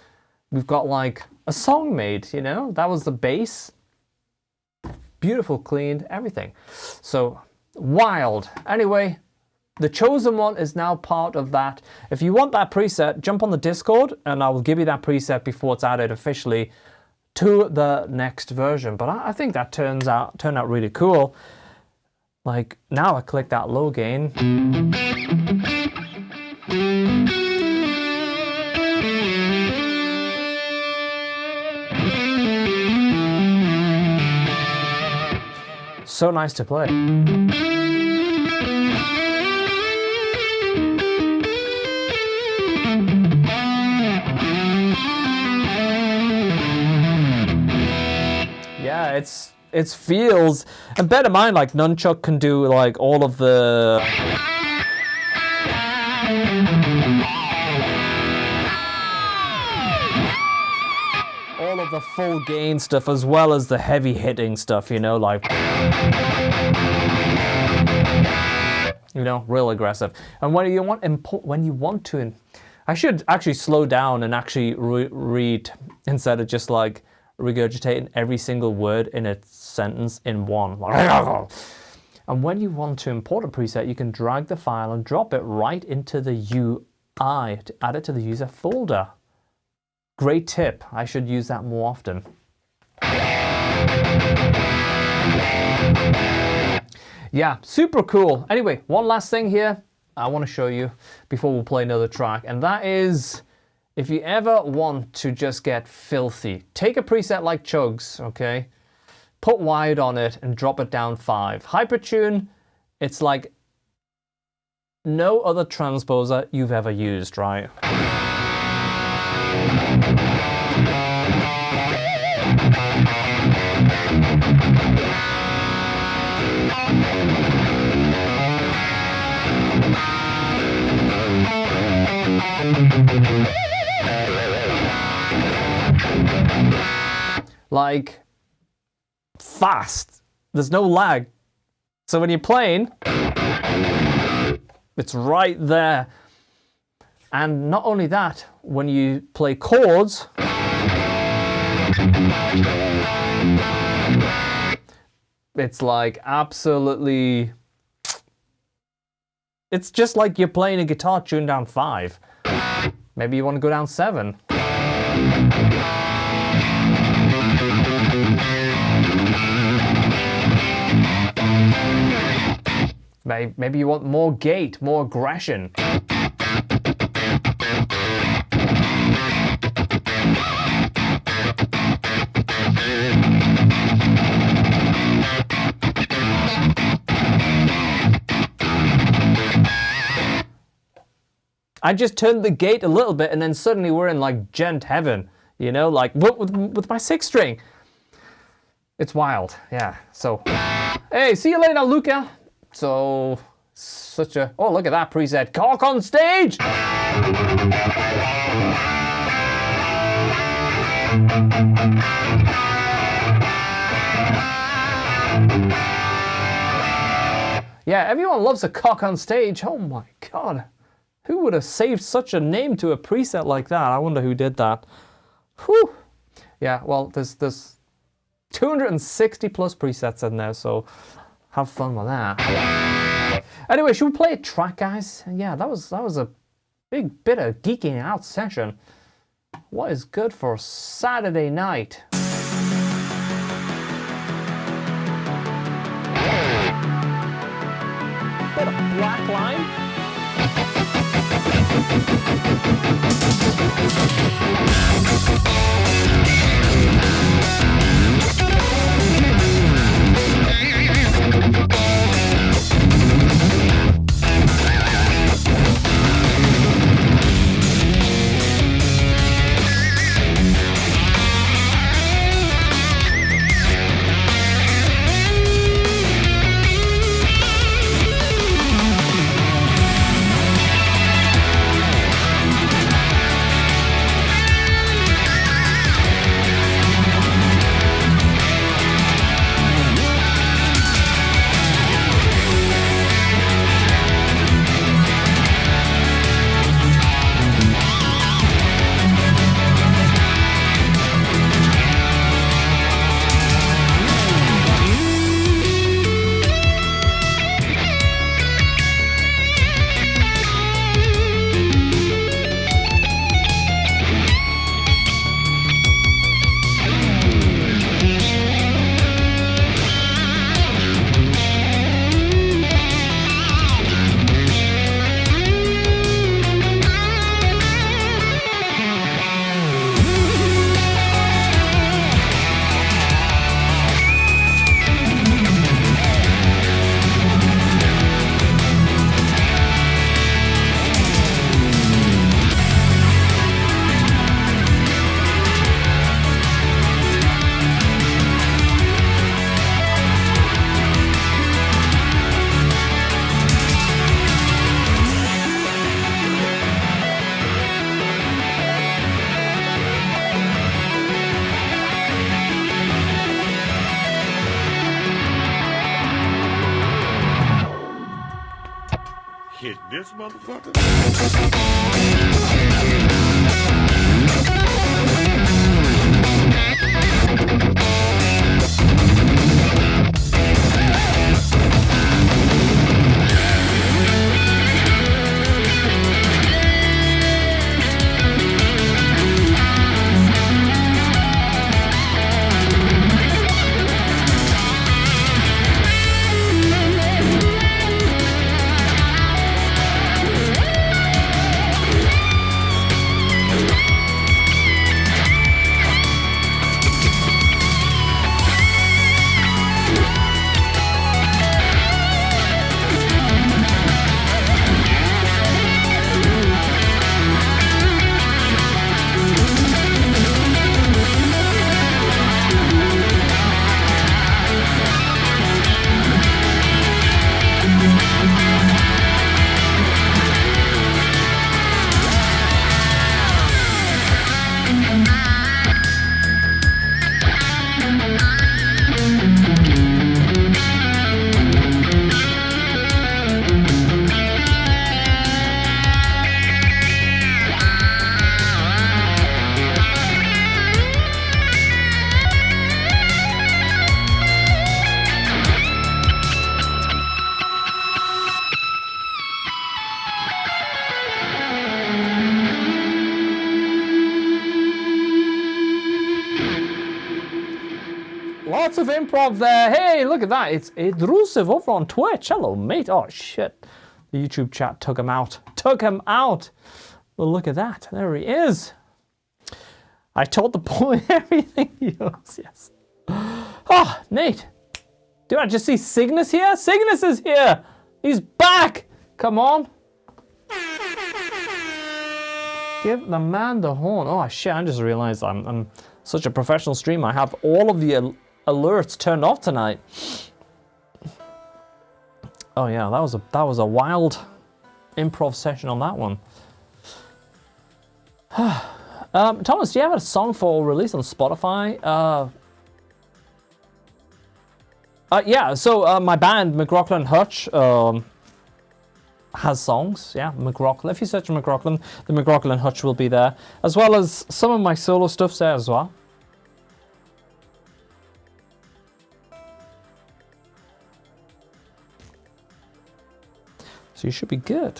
we've got like a song made, you know? That was the bass. Beautiful, cleaned, everything. So, wild. Anyway, The chosen one is now part of that. If you want that preset, jump on the Discord and I will give you that preset before it's added officially to the next version. But I think that turned out really cool. Like now I click that low gain. So nice to play. Yeah, it feels, and bear in mind, like Nunchuck can do like all of the full gain stuff as well as the heavy hitting stuff, you know, like, you know, real aggressive. And when you want to, I should actually slow down and actually read instead of just like regurgitating every single word in a sentence in one. And when you want to import a preset, you can drag the file and drop it right into the UI to add it to the user folder. Great tip. I should use that more often. Yeah, super cool. Anyway, one last thing here I want to show you before we'll play another track, and that is, if you ever want to just get filthy, take a preset like Chugs, okay? Put Wired on it and drop it down 5. Hypertune, it's like no other transposer you've ever used, right? Like, fast. There's no lag. So when you're playing, it's right there. And not only that, when you play chords, it's like absolutely, it's just like you're playing a guitar tuned down 5. Maybe you want to go down 7. Maybe you want more gate, more aggression. I just turned the gate a little bit and then suddenly we're in like gent heaven, you know, like with my 6 string. It's wild, yeah. So, hey, see you later, Luca. So, oh, look at that preset. Cock on stage! Yeah, everyone loves a cock on stage. Oh my God. Who would have saved such a name to a preset like that? I wonder who did that. Whew. Yeah, well, there's 260 plus presets in there, so have fun with that. Anyway, should we play a track, guys? Yeah, that was a big bit of geeking out session. What is good for Saturday night? Bit of Black Line. Is this motherfucker? Lots of improv there. Hey, look at that. It's Drusiv over on Twitch. Hello, mate. Oh, shit. The YouTube chat took him out. Took him out. Well, look at that. There he is. I told the boy everything he knows. Yes. Oh, Nate. Do I just see Cygnus here? Cygnus is here. He's back. Come on. Give the man the horn. Oh, shit. I just realized I'm such a professional streamer. I have all of the alerts turned off tonight. Oh yeah, that was a wild improv session on that one. Thomas, do you have a song for release on Spotify? Yeah, so my band McRocklin Hutch has songs. Yeah, McRocklin. If you search McRocklin, the McRocklin Hutch will be there, as well as some of my solo stuff's there as well. So you should be good.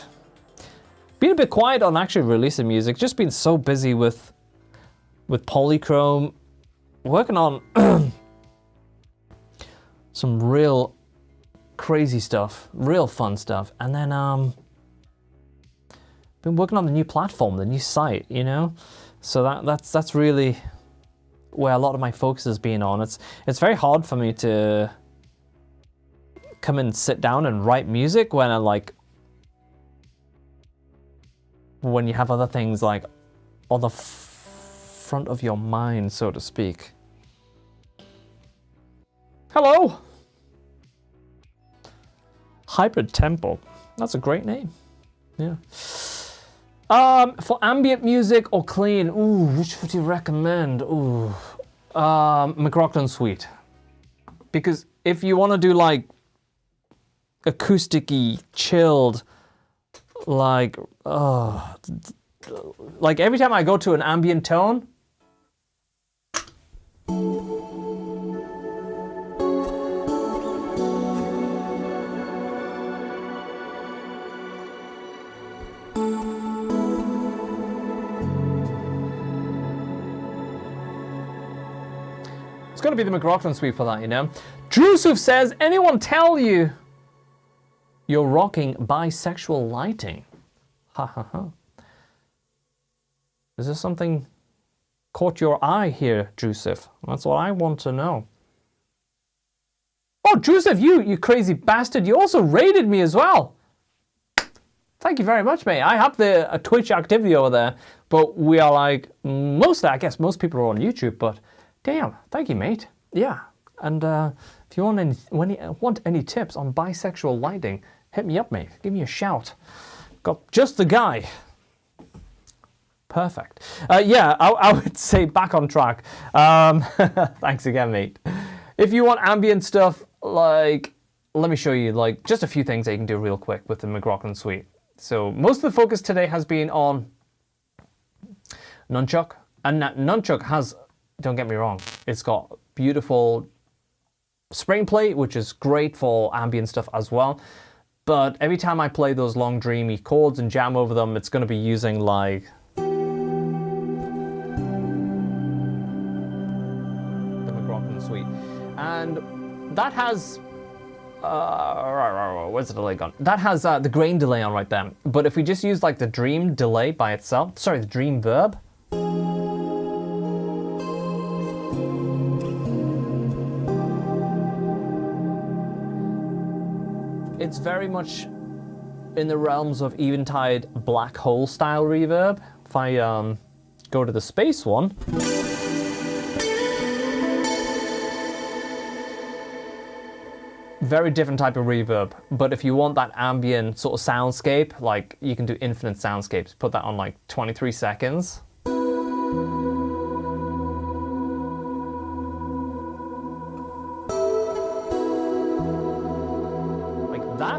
Been a bit quiet on actually releasing music. Just been so busy with Polychrome, working on some real crazy stuff, real fun stuff, and then been working on the new platform, the new site, you know. So that's really where a lot of my focus has been on. It's very hard for me to come and sit down and write music when you have other things like on the front of your mind, so to speak. Hello. Hybrid Temple. That's a great name. Yeah. For ambient music or clean, ooh, which would you recommend? Ooh, McRocklin Suite. Because if you want to do like acousticy, chilled, like every time I go to an ambient tone, it's going to be the McRocklin Suite for that, you know. Drusuf says, anyone tell you you're rocking bisexual lighting? Ha ha ha. Is there something caught your eye here, Drusif? That's what I want to know. Oh, Drusif, you crazy bastard, you also raided me as well. Thank you very much, mate. I have the Twitch activity over there, but we are like, I guess most people are on YouTube, but damn, thank you, mate. Yeah, and if you want any tips on bisexual lighting, hit me up, mate. Give me a shout. Got just the guy. Perfect. Yeah, I would say back on track. Thanks again, mate. If you want ambient stuff, like, let me show you like just a few things that you can do real quick with the McRocklin Suite. So most of the focus today has been on Nunchuk. And that Nunchuk has, don't get me wrong, it's got beautiful spring plate, which is great for ambient stuff as well. But every time I play those long dreamy chords and jam over them, it's going to be using like the McRocklin suite. And that has where's the delay gone? That has the grain delay on right there. But if we just use like the dream delay by itself, sorry, the dream verb. It's very much in the realms of eventide black hole style reverb. If I go to the space one, very different type of reverb. But if you want that ambient sort of soundscape, like you can do infinite soundscapes. Put that on like 23 seconds.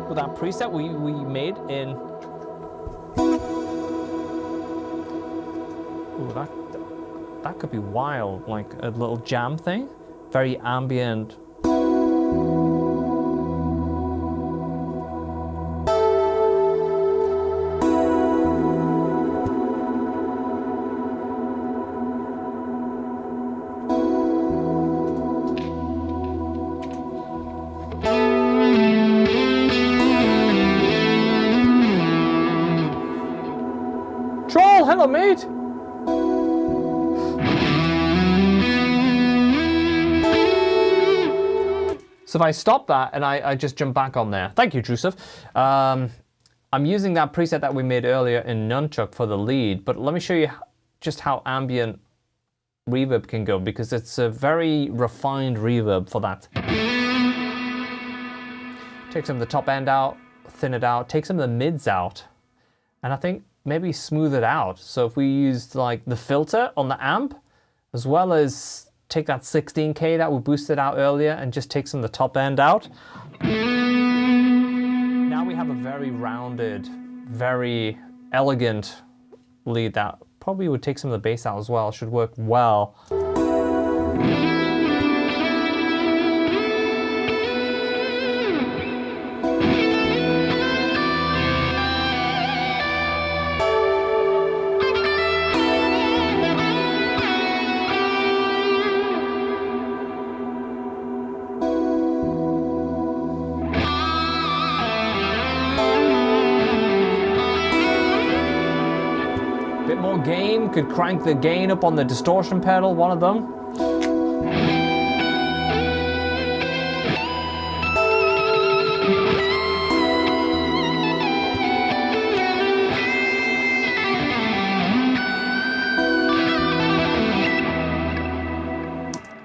With that preset we made in that could be wild, like a little jam thing, very ambient. Hello, mate. So if I stop that and I just jump back on there. Thank you, Drusev. I'm using that preset that we made earlier in Nunchuk for the lead, but let me show you just how ambient reverb can go, because it's a very refined reverb for that. Take some of the top end out, thin it out, take some of the mids out, and I think maybe smooth it out. So if we used like the filter on the amp, as well as take that 16K that we boosted out earlier and just take some of the top end out. Now we have a very rounded, very elegant lead that probably would take some of the bass out as well. Should work well. More gain, could crank the gain up on the distortion pedal, one of them.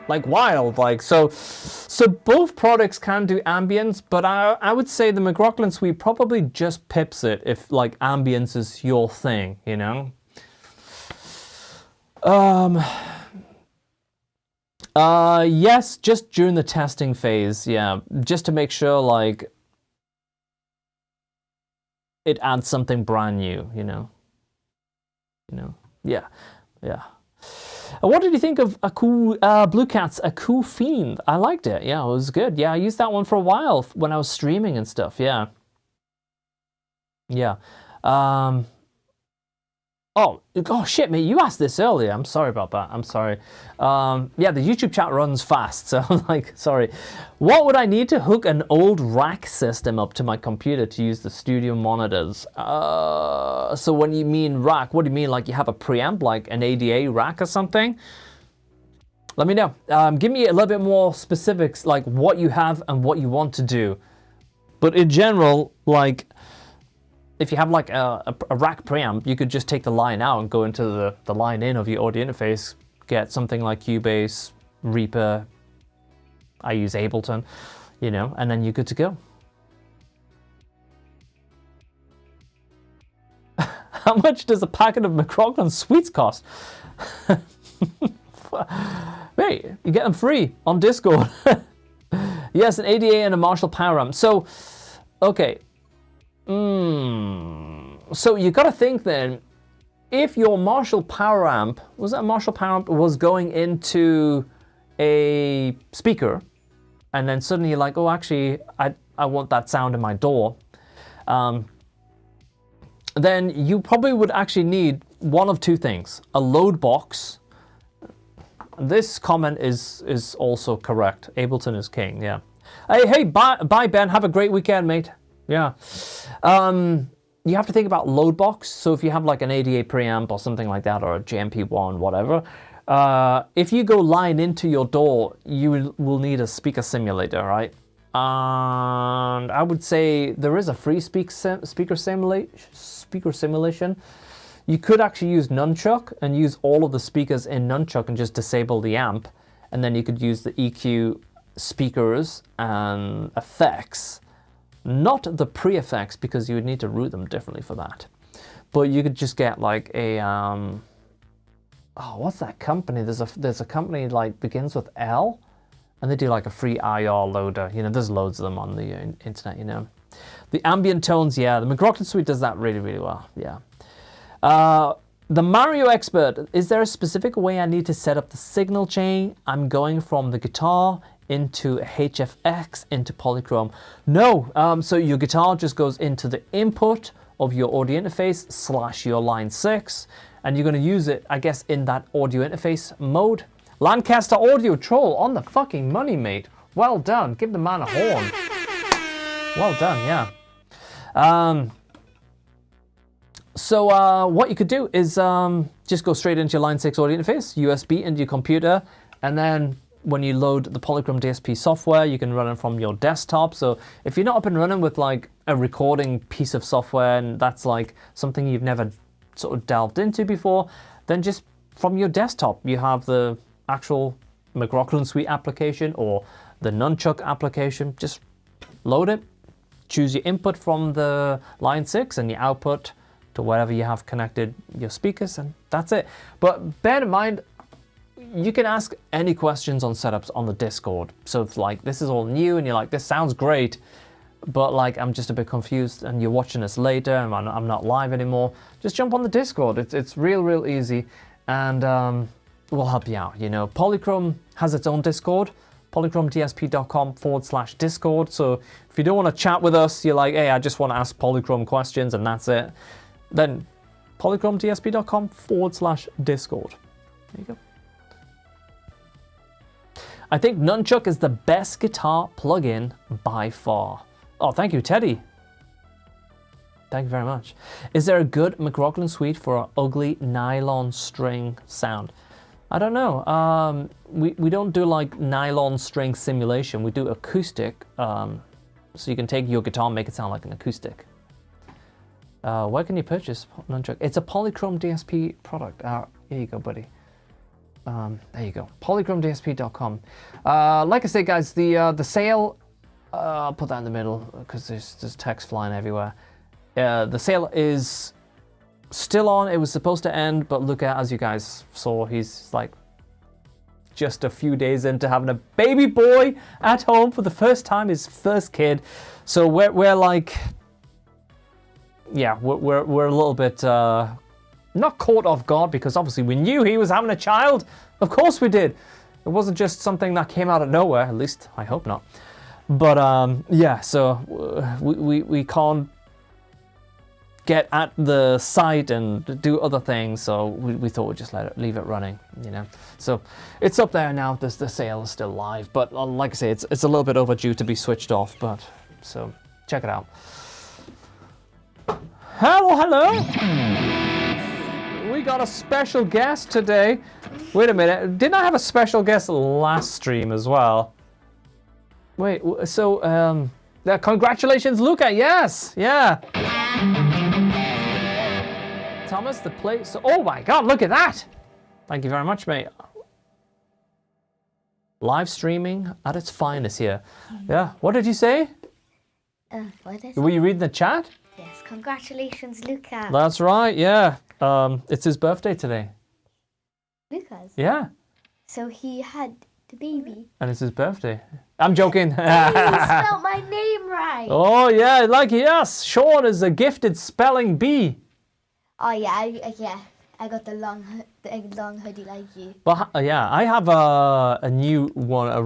Like wild, like so both products can do ambience, but I would say the McRocklin suite probably just pips it if like ambience is your thing, you know. Yes, just during the testing phase, yeah, just to make sure like it adds something brand new, you know, yeah. What did you think of a cool Blue Cat's A Cool Fiend? I liked it. Yeah, it was good. Yeah, I used that one for a while when I was streaming and stuff. Yeah. Oh shit, mate, you asked this earlier. I'm sorry about that. I'm sorry. Yeah, the YouTube chat runs fast, so I'm like, sorry. What would I need to hook an old rack system up to my computer to use the studio monitors? So when you mean rack, what do you mean? Like you have a preamp, like an ADA rack or something? Let me know. Give me a little bit more specifics, like what you have and what you want to do. But in general, like, if you have like a rack preamp, you could just take the line out and go into the line in of your audio interface, get something like Cubase, Reaper, I use Ableton, you know, and then you're good to go. How much does a packet of McRocklin sweets cost? Mate, you get them free on Discord. Yes, an ADA and a Marshall power amp. So, okay. So you got to think then, if your Marshall power amp, was going into a speaker, and then suddenly you're like, oh, actually, I want that sound in my door, then you probably would actually need one of two things: a load box. This comment is also correct. Ableton is king. Yeah. Hey, bye Ben. Have a great weekend, mate. Yeah. You have to think about load box. So if you have like an ADA preamp or something like that, or a JMP1, whatever, if you go line into your door, you will need a speaker simulator, right? And I would say there is a free speaker simulation. You could actually use Nunchuck and use all of the speakers in Nunchuck and just disable the amp, and then you could use the EQ speakers and effects. Not the pre-effects, because you would need to route them differently for that. But you could just get like a what's that company? There's a company like begins with L, and they do like a free IR loader. You know, there's loads of them on the internet. You know, the ambient tones. Yeah, the McRocklin suite does that really, really well. Yeah. The Mario Expert. Is there a specific way I need to set up the signal chain? I'm going from the guitar into HFX into Polychrome. No, so your guitar just goes into the input of your audio interface / your line 6, and you're going to use it, I guess, in that audio interface mode. Lancaster Audio Troll on the fucking money, mate. Well done. Give the man a horn. Well done, yeah. So what you could do is just go straight into your line 6 audio interface, USB into your computer, and then when you load the Polychrome DSP software, you can run it from your desktop. So if you're not up and running with like a recording piece of software, and that's like something you've never sort of delved into before, then just from your desktop, you have the actual McRocklin Suite application or the Nunchuck application. Just load it, choose your input from the line 6 and your output to wherever you have connected your speakers, and that's it. But bear in mind, you can ask any questions on setups on the Discord. So if like this is all new and you're like, this sounds great, but like I'm just a bit confused, and you're watching this later and I'm not live anymore, just jump on the Discord. It's real easy, and we'll help you out. You know, Polychrome has its own Discord, polychromedsp.com/Discord. So if you don't want to chat with us, you're like, hey, I just want to ask Polychrome questions and that's it, then polychromedsp.com/Discord. There you go. I think Nunchuck is the best guitar plugin by far. Oh, thank you, Teddy. Thank you very much. Is there a good McRocklin suite for an ugly nylon string sound? I don't know. We don't do like nylon string simulation. We do acoustic. So you can take your guitar and make it sound like an acoustic. Where can you purchase Nunchuck? It's a Polychrome DSP product. Here you go, buddy. There you go, polychromedsp.com. Like I said, guys, the sale, I'll put that in the middle because there's text flying everywhere. The sale is still on. It was supposed to end, but look at, as you guys saw, he's like just a few days into having a baby boy at home for the first time, his first kid. So we're like, yeah, we're a little bit not caught off guard, because obviously we knew he was having a child. Of course we did. It wasn't just something that came out of nowhere, at least I hope not. But yeah, so we can't get at the site and do other things, so we thought we'd just leave it running, you know. So it's up there now. The sale is still live, but like I say, it's a little bit overdue to be switched off. But so check it out. Hello. We got a special guest today. Wait a minute, didn't I have a special guest last stream as well? Wait, so congratulations, Luca. Yes, yeah. Thomas, the play. So, oh my God, look at that! Thank you very much, mate. Live streaming at its finest here. Yeah. What did you say? What is Were you reading the chat? Yes. Congratulations, Luca. That's right. Yeah. It's his birthday today. Luca's? Yeah. So he had the baby. And it's his birthday. I'm joking. You spelled my name right. Oh yeah, like yes. Sean is a gifted spelling bee. Oh yeah, I got the long hoodie like you. But yeah, I have a new one, a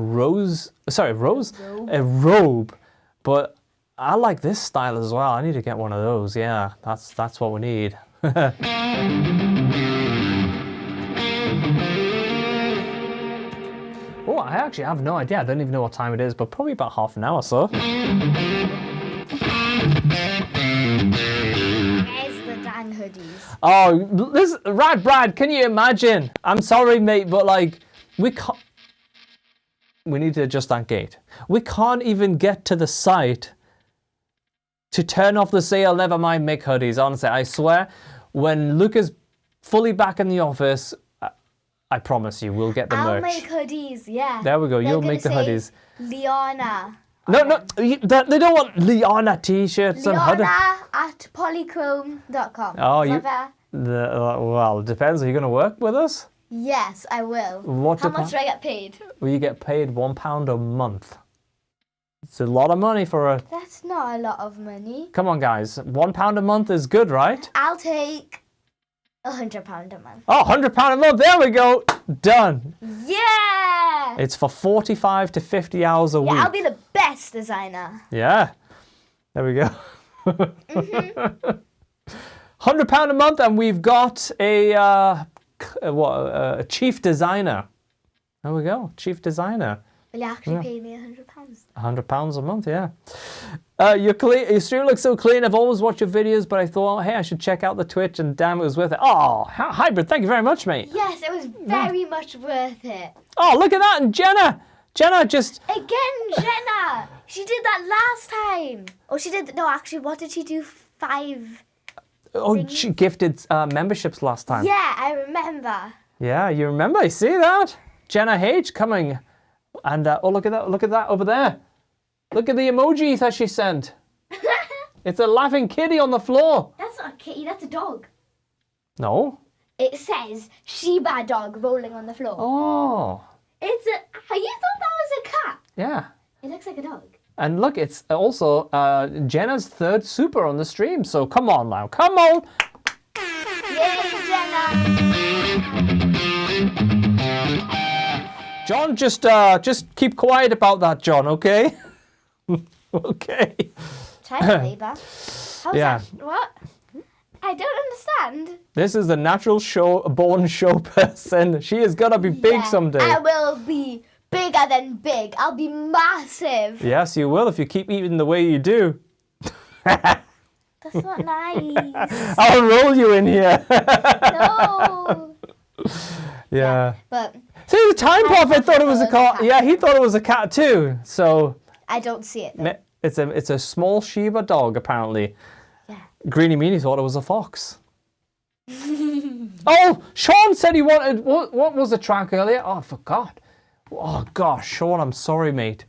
robe. But I like this style as well. I need to get one of those. Yeah, that's what we need. Oh, I actually have no idea. I don't even know what time it is, but probably about half an hour or so. Hoodies. Oh, this Brad, can you imagine? I'm sorry, mate, but like we can't. We need to adjust that gate. We can't even get to the site to turn off the sale. Never mind, make hoodies. Honestly, I swear, when Luke is fully back in the office, I promise you, we'll get the merch. I'll make hoodies. Yeah. There we go. You'll make the hoodies. Liana. No, they don't want Liana t-shirts and hoodies. Liana at polychrome.com. Oh, well, it depends. Are you going to work with us? Yes, I will. How much do I get paid? Well, you get paid £1 a month. It's a lot of money for a... That's not a lot of money. Come on, guys. £1 a month is good, right? I'll take £100 a month. Oh, £100 a month. There we go. Done. Yeah! It's for 45 to 50 hours a week. Yeah, I'll be the best designer. Yeah. There we go. £100 a month, and we've got a chief designer. There we go, chief designer. Will you actually pay me £100? £100 a month, yeah. Your stream looks so clean. I've always watched your videos, but I thought, hey, I should check out the Twitch, and damn, it was worth it. Oh, Hybrid, thank you very much, mate. Yes, it was very much worth it. Oh, look at that, and Jenna just... Again, Jenna! She did that last time. Oh, she did... No, actually, what did she do? 5... Oh, she gifted memberships last time. Yeah, I remember. Yeah, you remember? You see that? Jenna H coming. And, oh, look at that over there. Look at the emoji that she sent. It's a laughing kitty on the floor. That's not a kitty, that's a dog. No. It says Shiba dog rolling on the floor. Oh. It's a... You thought that was a cat? Yeah. It looks like a dog. And look, it's also Jenna's third super on the stream. So come on now. Come on. Yay, Jenna. John, just keep quiet about that, John, okay? Okay. Try to labor. How's Yeah. that? What? I don't understand. This is the natural born show person. She is gonna be big someday. I will be bigger than big. I'll be massive. Yes, you will if you keep eating the way you do. That's not nice. I'll roll you in here. No. Yeah. But see, the Time Prophet thought it was a cat. Yeah, he thought it was a cat too. So I don't see it though. it's a small Shiba dog apparently. Yeah. Greeny Meanie thought it was a fox. Oh, Sean said he wanted what was the track earlier? Oh, I forgot. Oh gosh, Sean, I'm sorry, mate.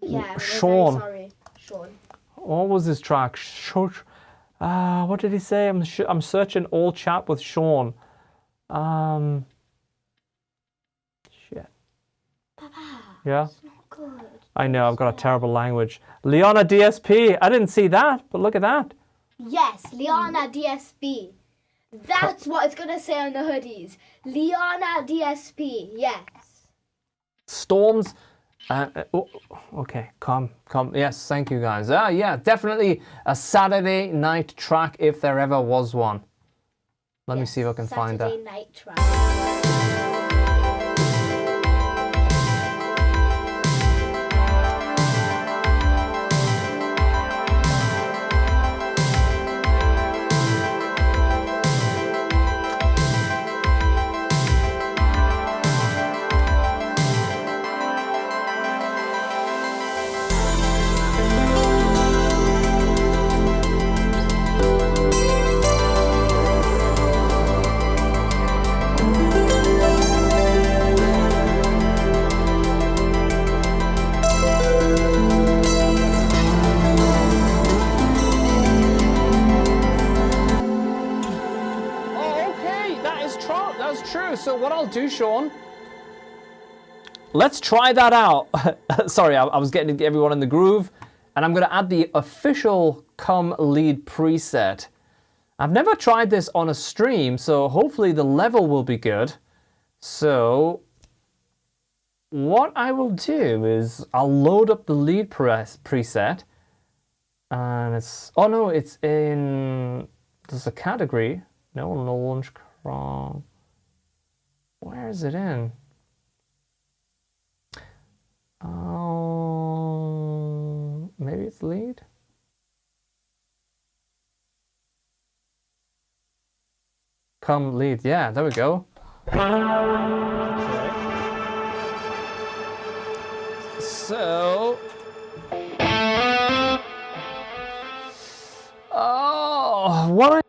Yeah, Sean. Very sorry, Sean. What was his track? What did he say? I'm searching all chat with Sean. Shit. Papa, Yeah. it's not good. I know, I've got a terrible language. Liana DSP. I didn't see that, but look at that. Yes, Liana DSP. That's what it's gonna say on the hoodies. Liana DSP. Yes. Storms. Okay, calm. Yes, thank you guys. Yeah, definitely a Saturday night track if there ever was one. Let me see if I can find that. Saturday night track. So what I'll do, Sean, let's try that out. Sorry, I was getting everyone in the groove, and I'm going to add the official Come Lead preset. I've never tried this on a stream, so hopefully the level will be good. So what I will do is I'll load up the lead preset. And it's, oh no, it's in, there's a category. No launch crawl. Where is it in? Oh, maybe it's lead? Come lead, yeah, there we go. Okay. So, oh, what I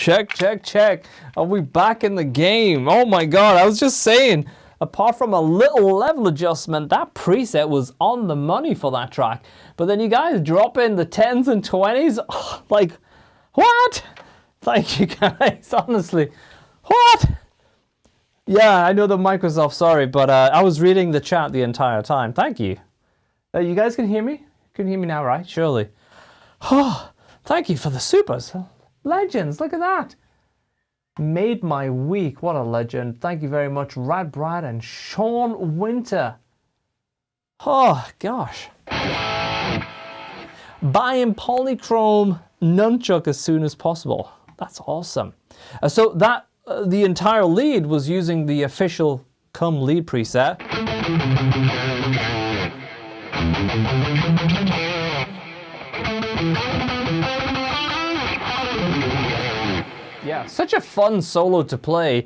Check, check, check. Are we back in the game? Oh my God, I was just saying, apart from a little level adjustment, that preset was on the money for that track. But then you guys drop in the 10s and 20s. Oh, like, what? Thank you guys, honestly. What? Yeah, I know the Microsoft, sorry, but I was reading the chat the entire time. Thank you. You guys can hear me? You can hear me now, right? Surely. Oh, thank you for the supers. Legends, look at that. Made my week. What a legend. Thank you very much, Rad Brad and Sean Winter. Oh, gosh. Buying polychrome nunchuck as soon as possible. That's awesome. So that the entire lead was using the official Come lead preset. Yeah, such a fun solo to play.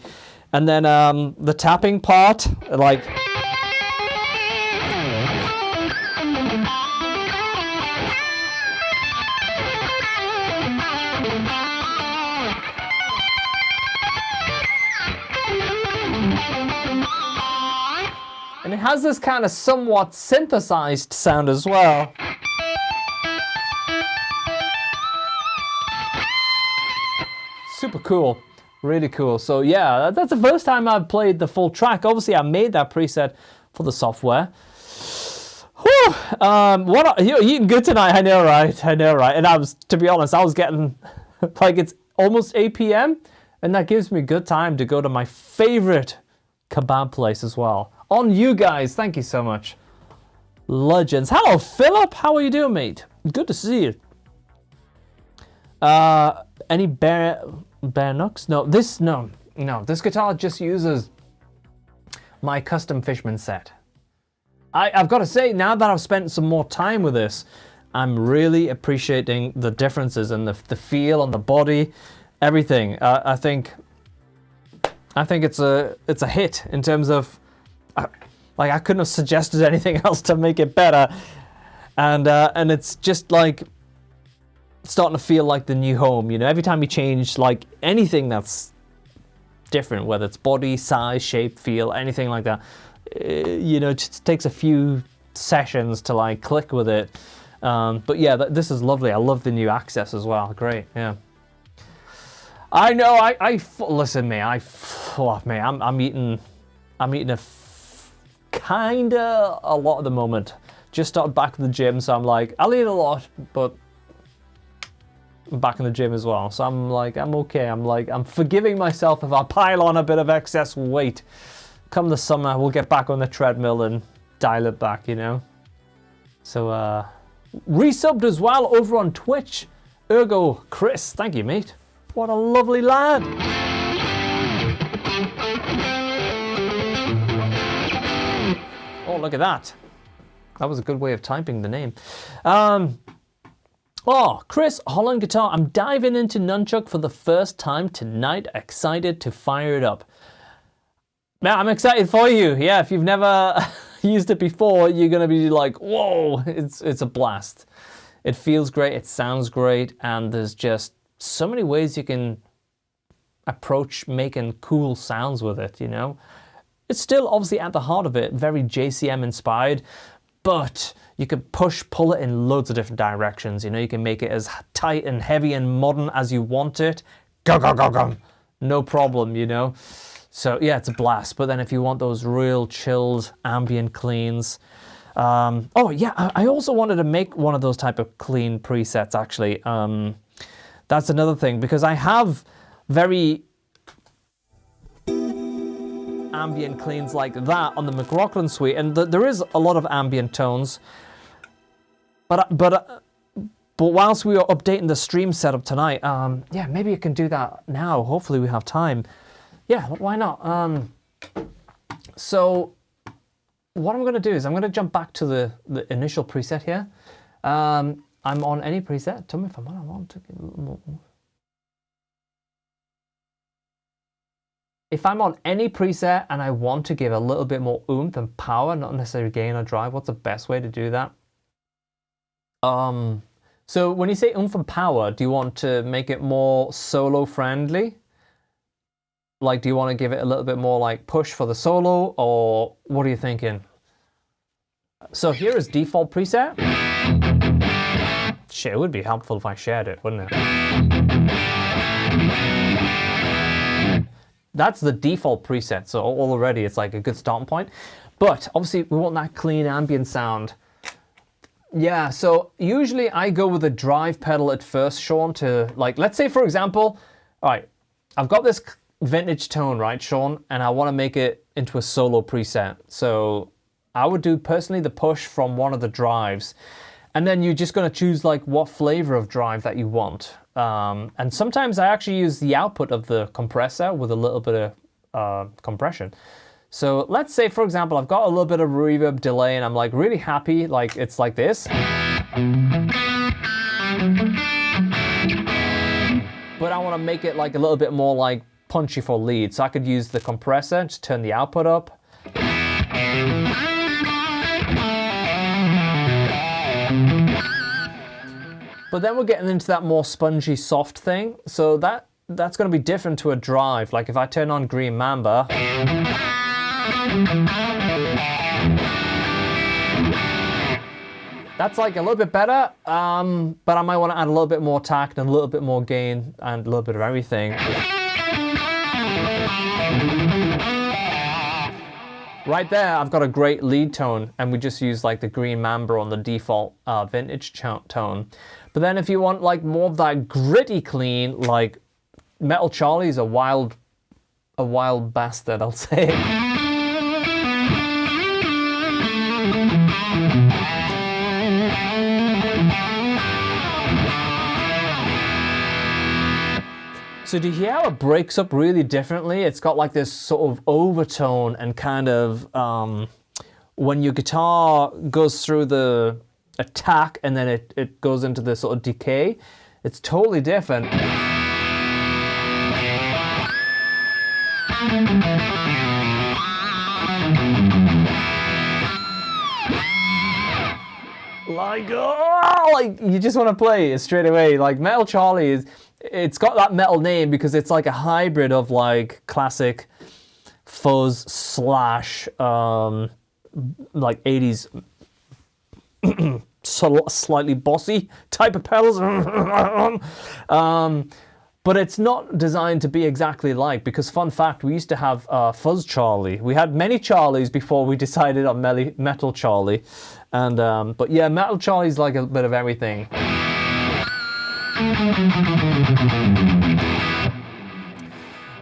And then the tapping part, like... And it has this kind of somewhat synthesized sound as well. Super cool, really cool. So yeah, that's the first time I've played the full track. Obviously, I made that preset for the software. Whew. You're eating good tonight. I know, right? I know, right? And I was, to be honest, I was getting like it's almost 8 p.m. and that gives me good time to go to my favorite kebab place as well. On you guys, thank you so much. Legends. Hello, Philip. How are you doing, mate? Good to see you. Any bare nooks? No, this guitar just uses my custom Fishman set. I've got to say, now that I've spent some more time with this, I'm really appreciating the differences in the feel on the body, everything. I think it's a hit in terms of, like, I couldn't have suggested anything else to make it better, and it's just like starting to feel like the new home. You know, every time you change like anything that's different, whether it's body, size, shape, feel, anything like that, you know, it just takes a few sessions to like click with it. But yeah, this is lovely. I love the new access as well. Great, yeah. I know. Listen, mate. I'm eating kinda a lot at the moment. Just started back in the gym, so I'm like, I'll eat a lot, but I'm back in the gym as well. So I'm like, I'm okay. I'm forgiving myself if I pile on a bit of excess weight. Come the summer, we'll get back on the treadmill and dial it back, you know. So resubbed as well over on Twitch. Ergo Chris, thank you, mate. What a lovely lad. Oh, look at that. That was a good way of typing the name. Oh, Chris, Holland Guitar. I'm diving into Nunchuck for the first time tonight. Excited to fire it up. Man, I'm excited for you. Yeah, if you've never used it before, you're going to be like, whoa, it's a blast. It feels great, it sounds great, and there's just so many ways you can approach making cool sounds with it, you know? It's still obviously at the heart of it, very JCM inspired, but you can pull it in loads of different directions. You know, you can make it as tight and heavy and modern as you want it. No problem, you know? So yeah, it's a blast. But then if you want those real chilled ambient cleans, oh yeah, I also wanted to make one of those type of clean presets actually. That's another thing, because I have very ambient cleans like that on the McRocklin suite, and there is a lot of ambient tones. But whilst we are updating the stream setup tonight, yeah, maybe you can do that now. Hopefully we have time. Yeah, why not? So what I'm going to do is I'm going to jump back to the initial preset here. I'm on any preset. Tell me if I'm on. I want to give a little more. If I'm on any preset and I want to give a little bit more oomph and power, not necessarily gain or drive, what's the best way to do that? So when you say for power, do you want to make it more solo friendly? Like, do you want to give it a little bit more like push for the solo, or what are you thinking? So here is default preset. Shit, it would be helpful if I shared it, wouldn't it? That's the default preset, so already it's like a good starting point. But obviously we want that clean ambient sound. Yeah, so usually I go with the drive pedal at first, Sean, to like, let's say for example, all right, I've got this vintage tone, right, Sean, and I want to make it into a solo preset. So I would do personally the push from one of the drives, and then you're just going to choose like what flavor of drive that you want. And sometimes I actually use the output of the compressor with a little bit of compression. So let's say, for example, I've got a little bit of reverb delay and I'm like really happy, like it's like this. But I want to make it like a little bit more like punchy for lead. So I could use the compressor, just turn the output up. But then we're getting into that more spongy, soft thing. So that's going to be different to a drive. Like if I turn on Green Mamba, that's like a little bit better, but I might want to add a little bit more tact and a little bit more gain and a little bit of everything. Right there, I've got a great lead tone, and we just use like the Green Mamba on the default vintage tone. But then if you want like more of that gritty clean, like Metal Charlie's a wild bastard, I'll say. So do you hear how it breaks up really differently? It's got like this sort of overtone and kind of, when your guitar goes through the attack and then it goes into the sort of decay, it's totally different. Like you just want to play it straight away. Like Metal Charlie it's got that metal name because it's like a hybrid of like classic fuzz slash like 80s slightly bossy type of pedals. But it's not designed to be exactly like, because fun fact, we used to have Fuzz Charlie. We had many Charlies before we decided on Metal Charlie. And but yeah, Metal Charlie's like a bit of everything.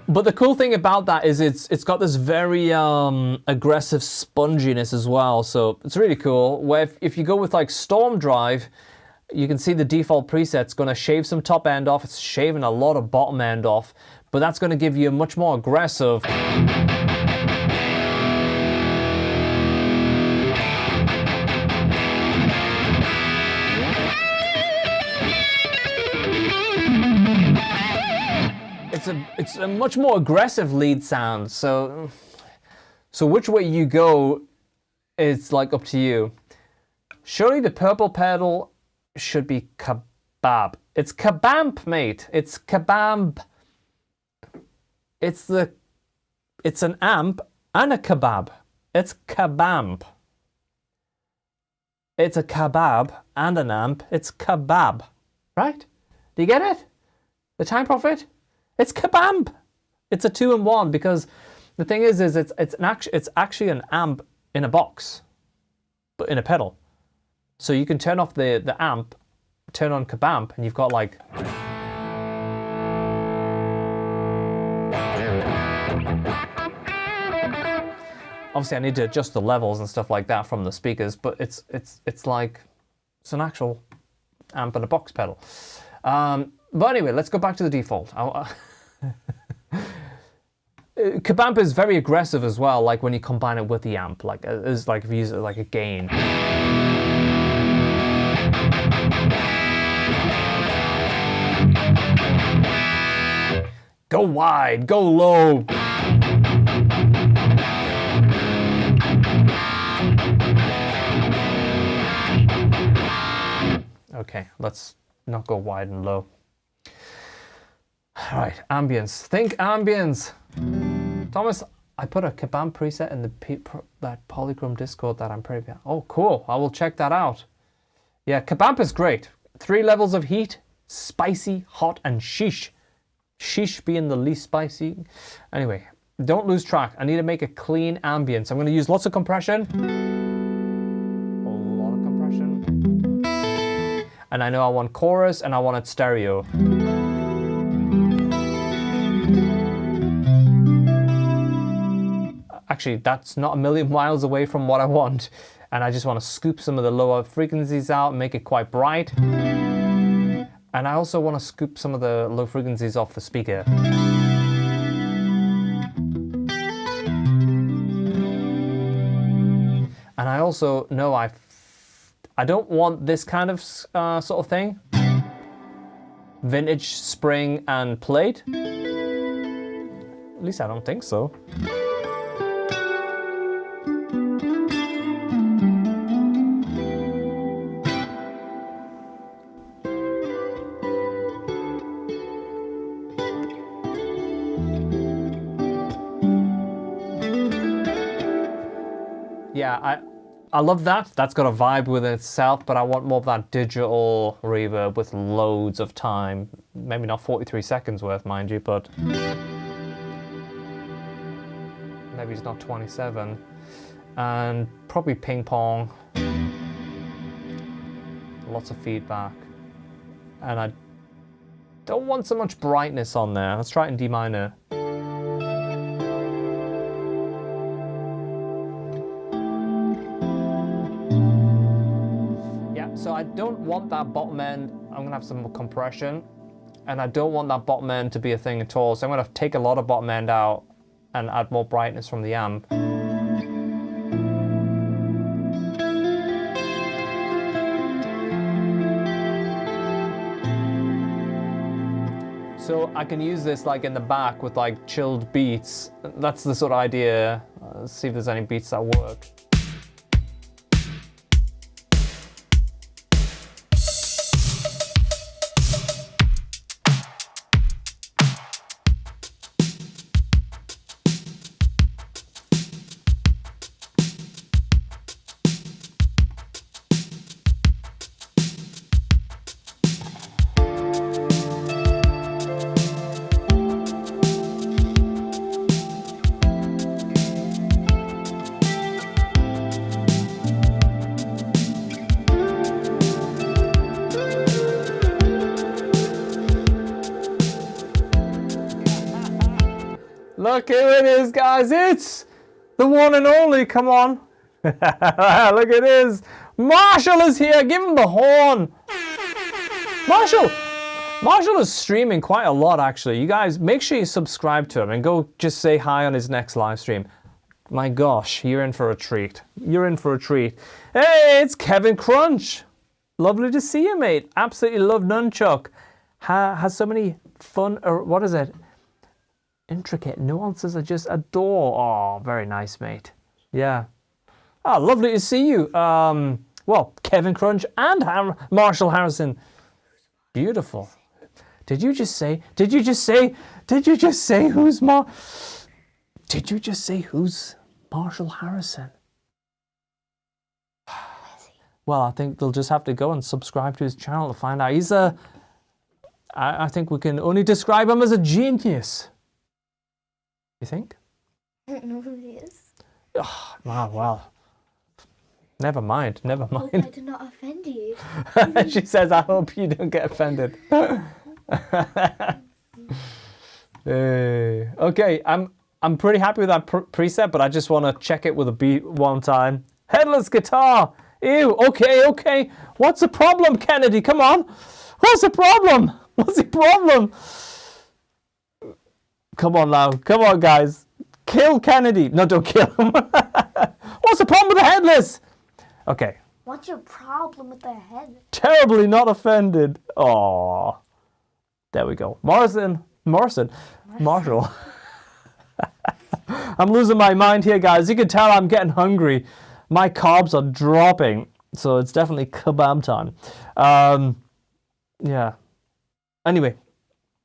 But the cool thing about that is it's got this very aggressive sponginess as well. So it's really cool. Where if you go with like Storm Drive, you can see the default preset's going to shave some top end off. It's shaving a lot of bottom end off, but that's going to give you a much more aggressive. It's a much more aggressive lead sound. So which way you go, it's like up to you. Surely the purple pedal should be kebab. It's kabamp, mate. It's kabamp. It's an amp and a kebab. It's kabamp. It's a kebab and an amp. It's kebab, right? Do you get it? The Time Prophet? It's kabamp. It's a 2-in-1, because the thing is it's actually an amp in a box, but in a pedal. So you can turn off the amp, turn on kabamp, and you've got like. Obviously, I need to adjust the levels and stuff like that from the speakers, but it's like it's an actual amp and a box pedal. But anyway, let's go back to the default. Kabamp is very aggressive as well, like when you combine it with the amp, like it's like if you use it like a gain. Go wide, go low. Okay, let's not go wide and low. All right, ambience. Think ambience. Thomas, I put a Kabam preset in that Polychrome Discord that I'm pretty... Oh, cool. I will check that out. Yeah, Kabam is great. 3 levels of heat, spicy, hot, and sheesh. Sheesh being the least spicy. Anyway, don't lose track. I need to make a clean ambience. I'm going to use lots of compression. A lot of compression. And I know I want chorus and I want it stereo. Actually, that's not a million miles away from what I want. And I just want to scoop some of the lower frequencies out and make it quite bright. And I also want to scoop some of the low frequencies off the speaker. And I also know I don't want this kind of sort of thing. Vintage, spring, and plate. At least I don't think so. Yeah, I love that. That's got a vibe within itself, but I want more of that digital reverb with loads of time. Maybe not 43 seconds worth, mind you, but maybe it's not 27. And probably ping pong. Lots of feedback. And I don't want so much brightness on there. Let's try it in D minor. So I don't want that bottom end. I'm gonna have some more compression, and I don't want that bottom end to be a thing at all. So I'm gonna take a lot of bottom end out and add more brightness from the amp. So I can use this like in the back with like chilled beats. That's the sort of idea. Let's see if there's any beats that work. Look who it is, guys. It's the one and only. Come on. Look at this. Marshall is here. Give him the horn. Marshall is streaming quite a lot, actually. You guys, make sure you subscribe to him and go just say hi on his next live stream. My gosh, you're in for a treat. You're in for a treat. Hey, it's Kevin Crunch. Lovely to see you, mate. Absolutely love Nunchuck. Has so many fun, or what is it? Intricate nuances I just adore. Oh, very nice, mate. Yeah. Oh, lovely to see you. Well, Kevin Crunch and Marshall Harrison. Beautiful. Did you just say who's Marshall Harrison? Well, I think they'll just have to go and subscribe to his channel to find out. He's I think we can only describe him as a genius. You think? I don't know who he is. Oh, well. Never mind. I hope I do not offend you. She says, I hope you don't get offended. Okay, I'm pretty happy with that preset, but I just want to check it with a beat one time. Headless guitar. Ew, okay. What's the problem, Kennedy? Come on. What's the problem? Come on now. Come on, guys. Kill Kennedy. No, don't kill him. What's the problem with the headless? Okay. What's your problem with the head? Terribly not offended. Oh, there we go. Marshall. I'm losing my mind here, guys. You can tell I'm getting hungry. My carbs are dropping. So it's definitely kebab time. Yeah. Anyway,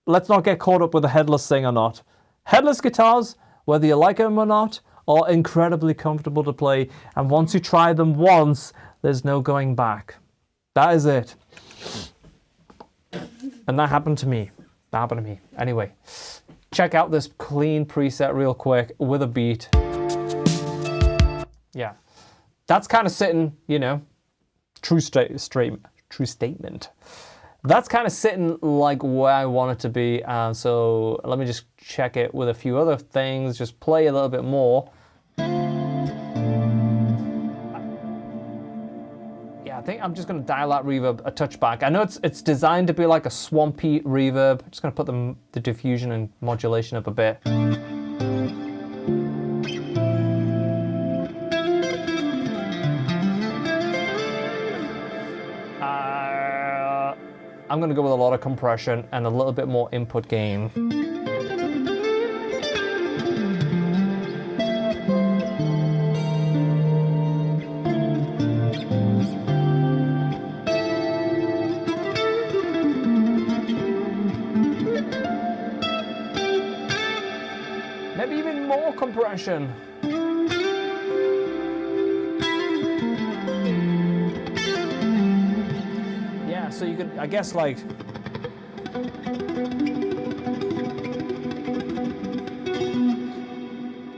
let's not get caught up with the headless thing or not. Headless guitars, whether you like them or not, are incredibly comfortable to play. And once you try them once, there's no going back. That is it. And that happened to me. That happened to me. Anyway, check out this clean preset real quick with a beat. Yeah. That's kind of sitting, you know, true statement. That's kind of sitting like where I want it to be. So let me just check it with a few other things, just play a little bit more. Yeah, I think I'm just going to dial that reverb a touch back. I know it's designed to be like a swampy reverb. I'm just going to put the diffusion and modulation up a bit. I'm going to go with a lot of compression and a little bit more input gain. Maybe even more compression. So you could, I guess, like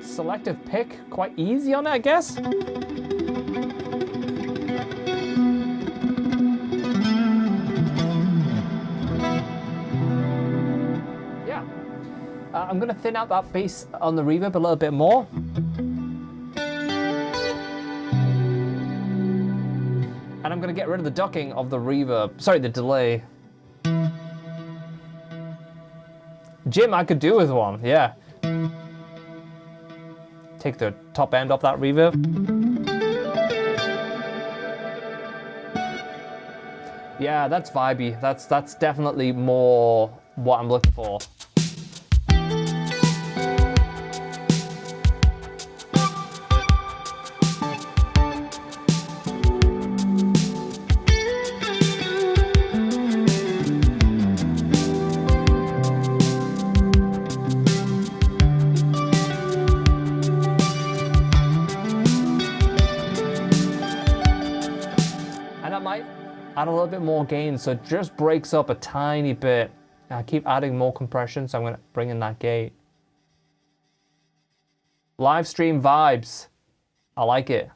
selective pick, quite easy on it, I guess. Yeah. I'm going to thin out that bass on the reverb a little bit more. And I'm going to get rid of the ducking of the reverb. Sorry, the delay. Jim, I could do with one, yeah. Take the top end off that reverb. Yeah, that's vibey. That's definitely more what I'm looking for. Add a little bit more gain, so it just breaks up a tiny bit. I keep adding more compression, so I'm going to bring in that gate. Live stream vibes. I like it.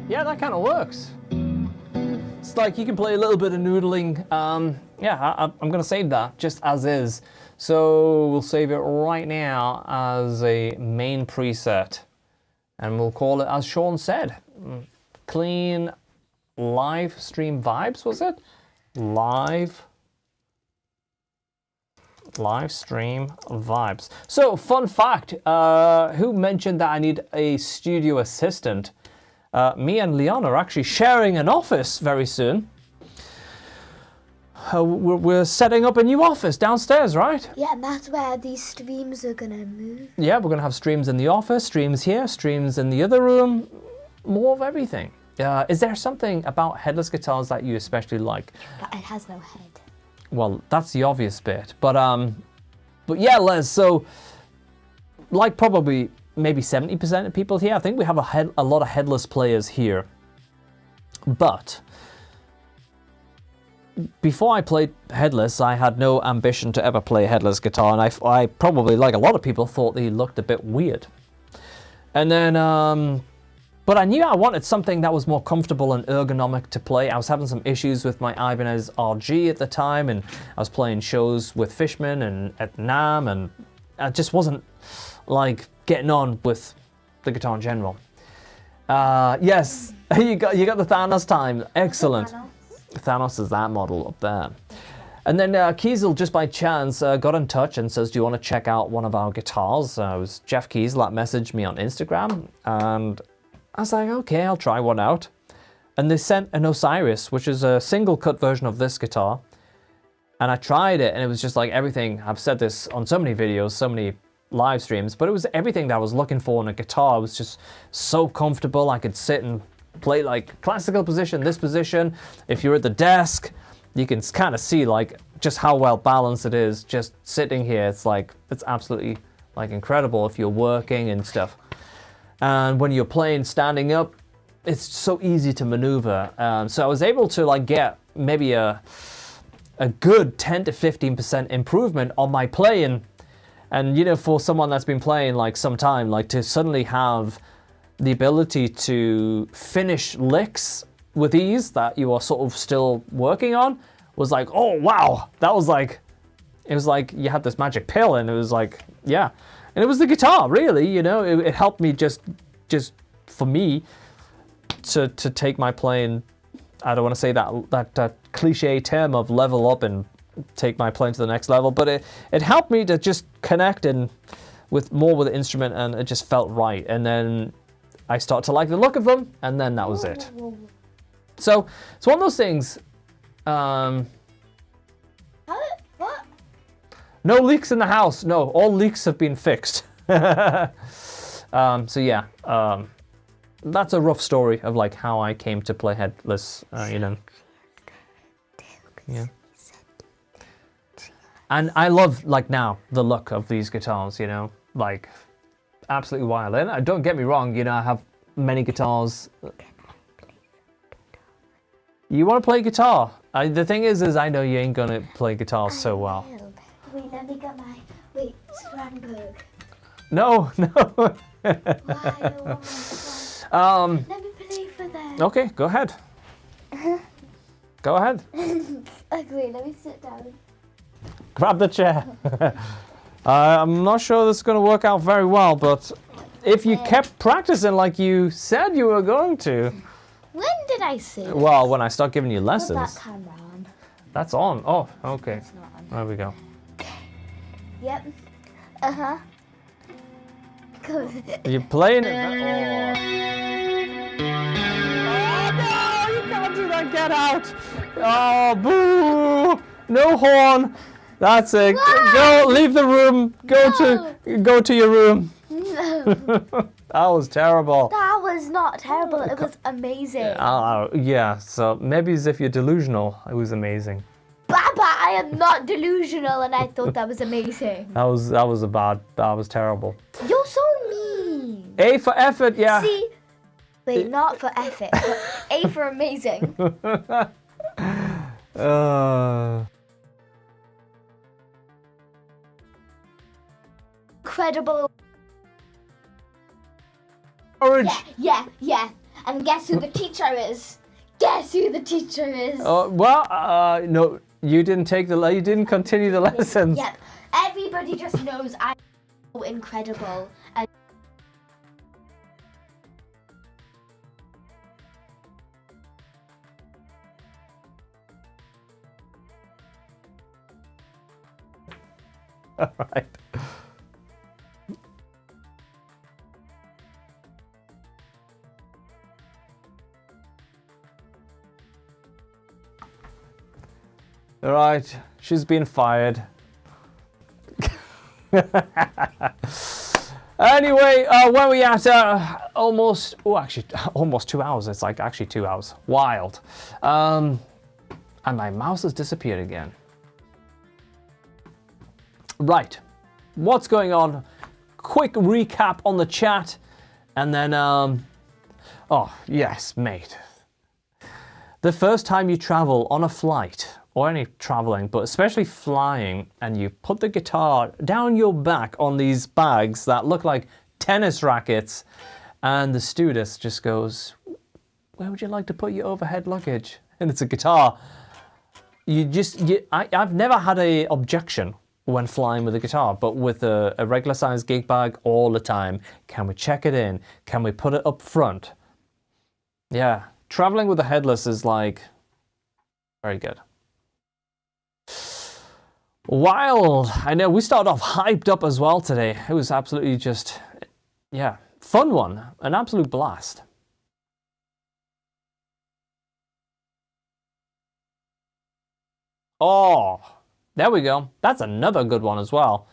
Yeah, that kind of works. It's like you can play a little bit of noodling. Yeah, I'm going to save that just as is. So we'll save it right now as a main preset. And we'll call it, as Sean said, clean live stream vibes, was it? Live stream vibes. So, fun fact, who mentioned that I need a studio assistant? Me and Leon are actually sharing an office very soon. we're setting up a new office downstairs, right? Yeah, and that's where these streams are gonna move. Yeah, we're gonna have streams in the office, streams here, streams in the other room, more of everything. Is there something about headless guitars that you especially like? But it has no head. Well, that's the obvious bit, but yeah, Les. So, like probably maybe 70% of people here, I think we have a lot of headless players here. But before I played headless, I had no ambition to ever play a headless guitar, and I probably, like a lot of people, thought they looked a bit weird. And then, but I knew I wanted something that was more comfortable and ergonomic to play. I was having some issues with my Ibanez RG at the time, and I was playing shows with Fishman and at NAMM, and I just wasn't like getting on with the guitar in general. Yes, you got the Thanos time. Excellent. Thanos is that model up there. And then Kiesel, just by chance, got in touch and says, do you want to check out one of our guitars? It was Jeff Kiesel that messaged me on Instagram, and I was like, okay, I'll try one out. And they sent an Osiris, which is a single cut version of this guitar. And I tried it, and it was just like everything. I've said this on so many videos, so many live streams, but it was everything that I was looking for in a guitar. It was just so comfortable. I could sit and play like classical position, this position. If you're at the desk, you can kind of see like just how well balanced it is. Just sitting here, it's like, it's absolutely like incredible if you're working and stuff. And when you're playing standing up, it's so easy to maneuver. So I was able to like get maybe a good 10 to 15% improvement on my playing. And you know, for someone that's been playing like some time, like to suddenly have the ability to finish licks with ease that you are sort of still working on was like, oh wow, that was like, it was like you had this magic pill, and it was like, yeah. And it was the guitar, really, you know, it helped me just for me to take my playing, I don't want to say that cliche term of level up and take my playing to the next level, but it helped me to just connect and with the instrument, and it just felt right. And then I started to like the look of them, and then that was it. So it's one of those things. What? No leaks in the house. No, all leaks have been fixed. So yeah, that's a rough story of like how I came to play headless. You know. Yeah. And I love, like now, the look of these guitars, you know, like absolutely wild. And don't get me wrong, you know, I have many guitars. You want to play guitar? The thing is I know you ain't gonna play guitar so well. Wait, let me get my, Strandberg. No. Why? Oh my God. Let me play for them. Okay, go ahead. Go ahead. Okay, let me sit down. Grab the chair. I'm not sure this is going to work out very well, but if you kept practicing like you said you were going to. When did I say this? Well, when I start giving you Put lessons. that camera on. That's on. Oh, okay. It's not on. There we go. Yep. Uh-huh. Good. You're playing it. Oh no! You can't do that. Get out! Oh, boo! No horn. That's it. Why? Go. Leave the room. Go to your room. No. That was terrible. That was not terrible. It was amazing. Yeah. So maybe as if you're delusional. It was amazing. Baba, I am not delusional, and I thought that was amazing. That was terrible. You're so mean. A for effort, yeah. See? Wait, not for effort, but A for amazing. Incredible. Orange. Yeah. And guess who the teacher is? Guess who the teacher is? Well, no, you didn't continue the lessons. Yep. Everybody just knows I'm so incredible. And All right. All right, she's been fired. Anyway, where are we at? Almost 2 hours. It's like actually 2 hours. Wild. And my mouse has disappeared again. Right. What's going on? Quick recap on the chat. And then, oh, yes, mate. The first time you travel on a flight, or any traveling, but especially flying, and you put the guitar down your back on these bags that look like tennis rackets, and the stewardess just goes, where would you like to put your overhead luggage? And it's a guitar. I've never had an objection when flying with a guitar, but with a regular size gig bag all the time. Can we check it in? Can we put it up front? Yeah, traveling with a headless is like, very good. Wild. I know we started off hyped up as well today. It was absolutely just, yeah, fun one. An absolute blast. Oh, there we go. That's another good one as well.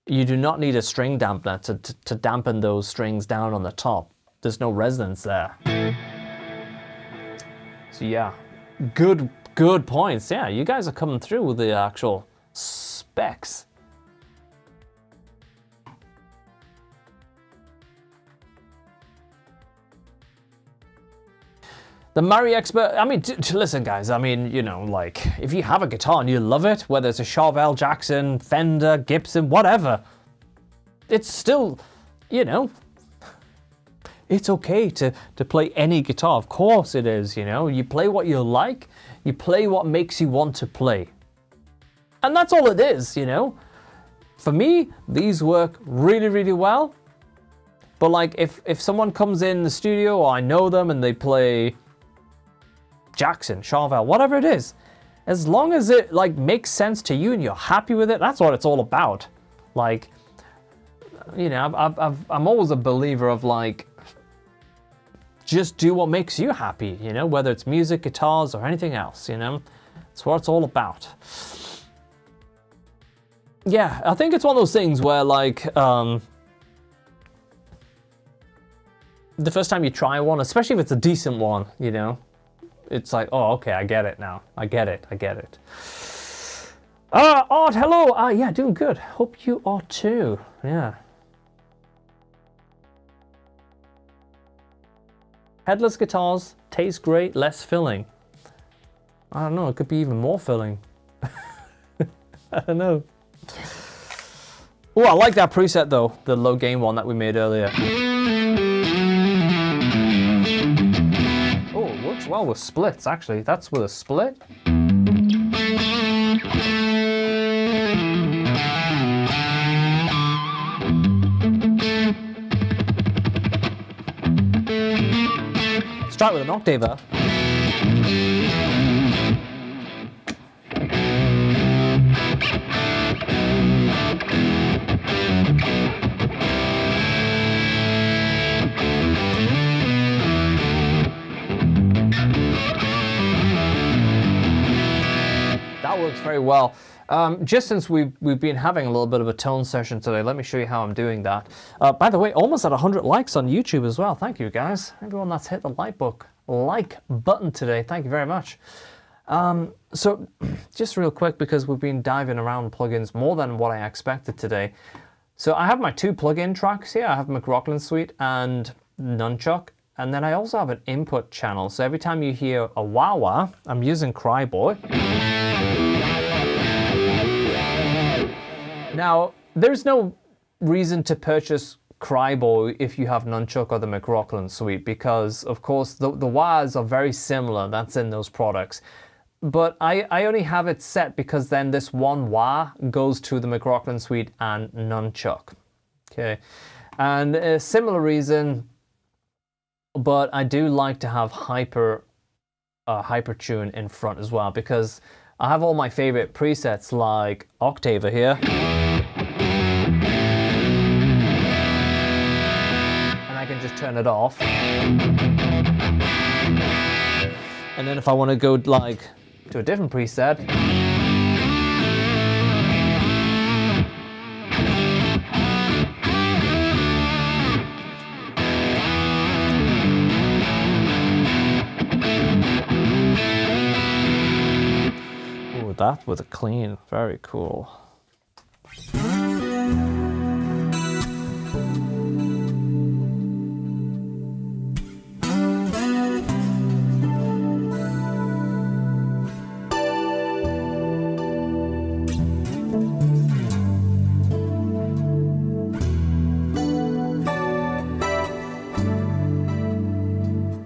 You do not need a string dampener to dampen those strings down on the top. There's no resonance there. So yeah, good points. Yeah, you guys are coming through with the actual specs. The Murray expert, I mean, listen guys, I mean, you know, like, if you have a guitar and you love it, whether it's a Charvel, Jackson, Fender, Gibson, whatever, it's still, you know, it's okay to play any guitar. Of course it is, you know. You play what you like, you play what makes you want to play. And that's all it is, you know. For me, these work really, really well. But like, if someone comes in the studio, or I know them and they play Jackson, Charvel, whatever it is, as long as it like makes sense to you and you're happy with it, that's what it's all about. Like, you know, I'm always a believer of like, just do what makes you happy, you know, whether it's music, guitars, or anything else, you know. That's what it's all about. Yeah, I think it's one of those things where like, the first time you try one, especially if it's a decent one, you know, it's like, oh, okay, I get it now. I get it. Art, hello. Yeah, doing good. Hope you are too. Yeah. Headless guitars taste great, less filling. I don't know, it could be even more filling. I don't know. Oh, I like that preset though, the low gain one that we made earlier. Oh, it works well with splits actually. That's with a split. Let's try it with an octaver. That works very well. Just since we've been having a little bit of a tone session today, let me show you how I'm doing that. By the way, almost at 100 likes on YouTube as well. Thank you guys. Everyone that's hit the like button today, thank you very much. So just real quick, because we've been diving around plugins more than what I expected today. So I have my two plugin tracks here. I have McRocklin Suite and Nunchuck. And then I also have an input channel. So every time you hear a wah-wah, I'm using Cryboy. Now, there's no reason to purchase Cryboy if you have Nunchuck or the McRocklin Suite, because of course the wahs are very similar, that's in those products. But I only have it set because then this one wah goes to the McRocklin Suite and Nunchuck. Okay, and a similar reason, but I do like to have Hypertune in front as well, because I have all my favorite presets like Octaver here. And I can just turn it off. And then if I want to go like to a different preset, that with a clean. Very cool.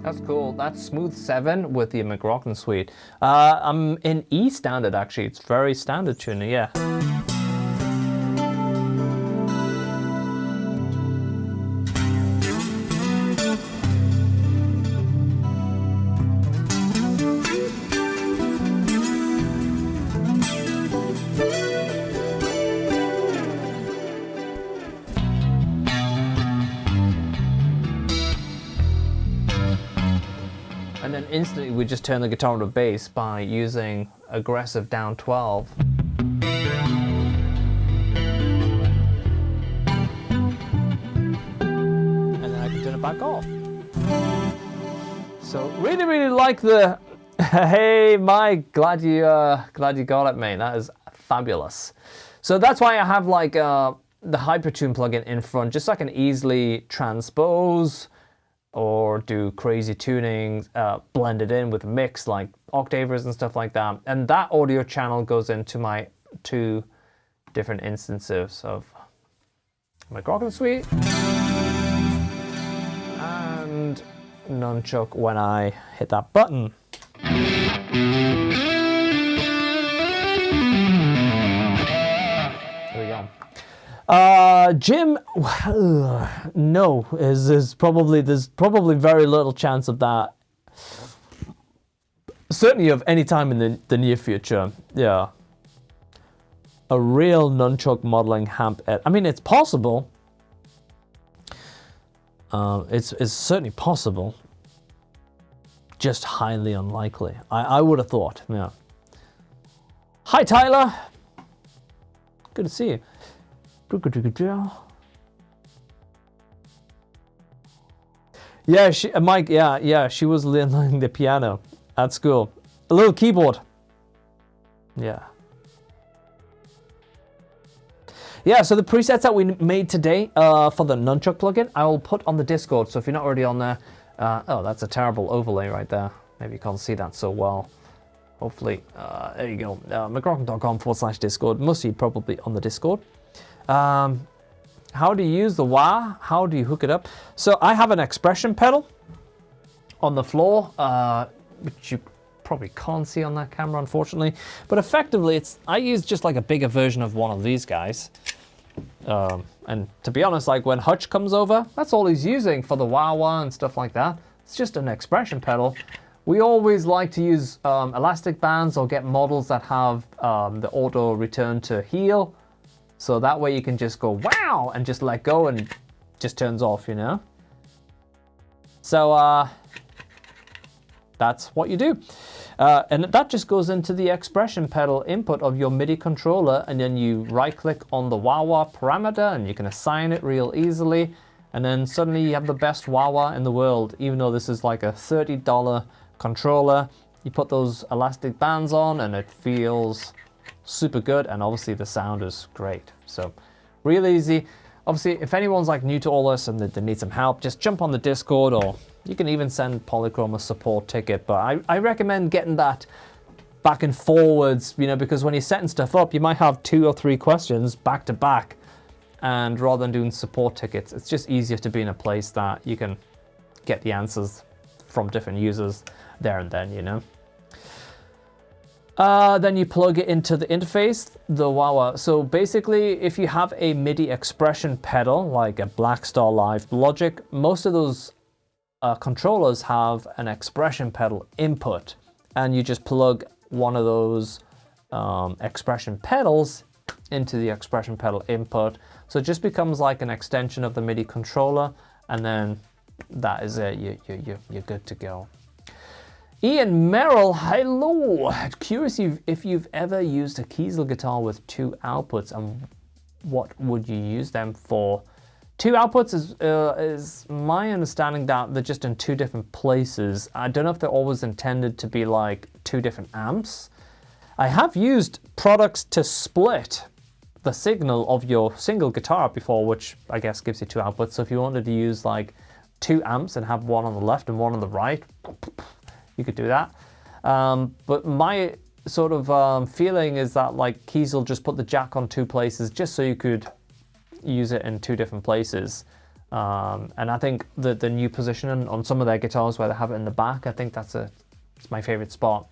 That's cool. That's Smooth 7 with the McRocklin suite. I'm in E standard actually. It's very standard tuning, yeah. And then instantly we just turn the guitar into bass by using aggressive down 12. And then I can turn it back off. So really like the, hey Mike, glad you got it, mate. That is fabulous. So that's why I have like the Hypertune plugin in front, just so I can easily transpose or do crazy tuning, blend it in with a mix like octavers and stuff like that. And that audio channel goes into my 2 different instances of McRocklin suite and Nunchuck when I hit that button. There we go. Jim, no, there's probably very little chance of that. Certainly of any time in the near future. Yeah. A real nunchuck modeling amp. I mean, it's possible. It's certainly possible. Just highly unlikely. I would have thought. Yeah. Hi, Tyler. Good to see you. Yeah, Mike. Yeah. She was learning the piano at school. A little keyboard. Yeah. Yeah. So the presets that we made today for the Nunchuck plugin, I will put on the Discord. So if you're not already on there, oh, that's a terrible overlay right there. Maybe you can't see that so well. Hopefully, there you go. McRocklin.com/Discord. Most of you probably on the Discord. How do you use the wah? How do you hook it up? So I have an expression pedal on the floor, which you probably can't see on that camera, unfortunately. But effectively, I use just like a bigger version of one of these guys. And to be honest, like when Hutch comes over, that's all he's using for the wah-wah and stuff like that. It's just an expression pedal. We always like to use elastic bands or get models that have the auto return to heel. So that way you can just go wow and just let go and it just turns off, you know? So that's what you do. And that just goes into the expression pedal input of your MIDI controller, and then you right click on the wah-wah parameter and you can assign it real easily. And then suddenly you have the best wah-wah in the world, even though this is like a $30 controller. You put those elastic bands on and it feels super good, and obviously the sound is great. So real easy. Obviously, if anyone's like new to all this and they need some help, just jump on the Discord, or you can even send Polychrome a support ticket. But I recommend getting that back and forwards, you know, because when you're setting stuff up, you might have 2 or 3 questions back to back, and rather than doing support tickets, it's just easier to be in a place that you can get the answers from different users there and then, you know. Then you plug it into the interface, the wah-wah. So basically, if you have a MIDI expression pedal, like a Blackstar Live Logic, most of those controllers have an expression pedal input, and you just plug one of those expression pedals into the expression pedal input. So it just becomes like an extension of the MIDI controller, and then that is it. You're good to go. Ian Merrill, hello. Curious if you've ever used a Kiesel guitar with 2 outputs, and what would you use them for? 2 outputs is my understanding that they're just in 2 different places. I don't know if they're always intended to be like 2 different amps. I have used products to split the signal of your single guitar before, which I guess gives you 2 outputs. So if you wanted to use like 2 amps and have one on the left and one on the right, you could do that. But my sort of feeling is that like Kiesel just put the jack on 2 places just so you could use it in 2 different places. And I think the new positioning on some of their guitars where they have it in the back, I think it's my favorite spot.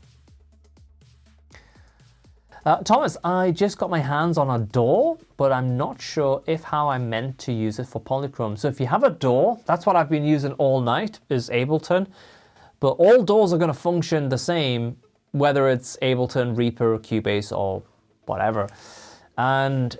Thomas, I just got my hands on a door, but I'm not sure how I'm meant to use it for polychrome. So if you have a door, that's what I've been using all night, is Ableton. But all doors are going to function the same, whether it's Ableton, Reaper, Cubase, or whatever. And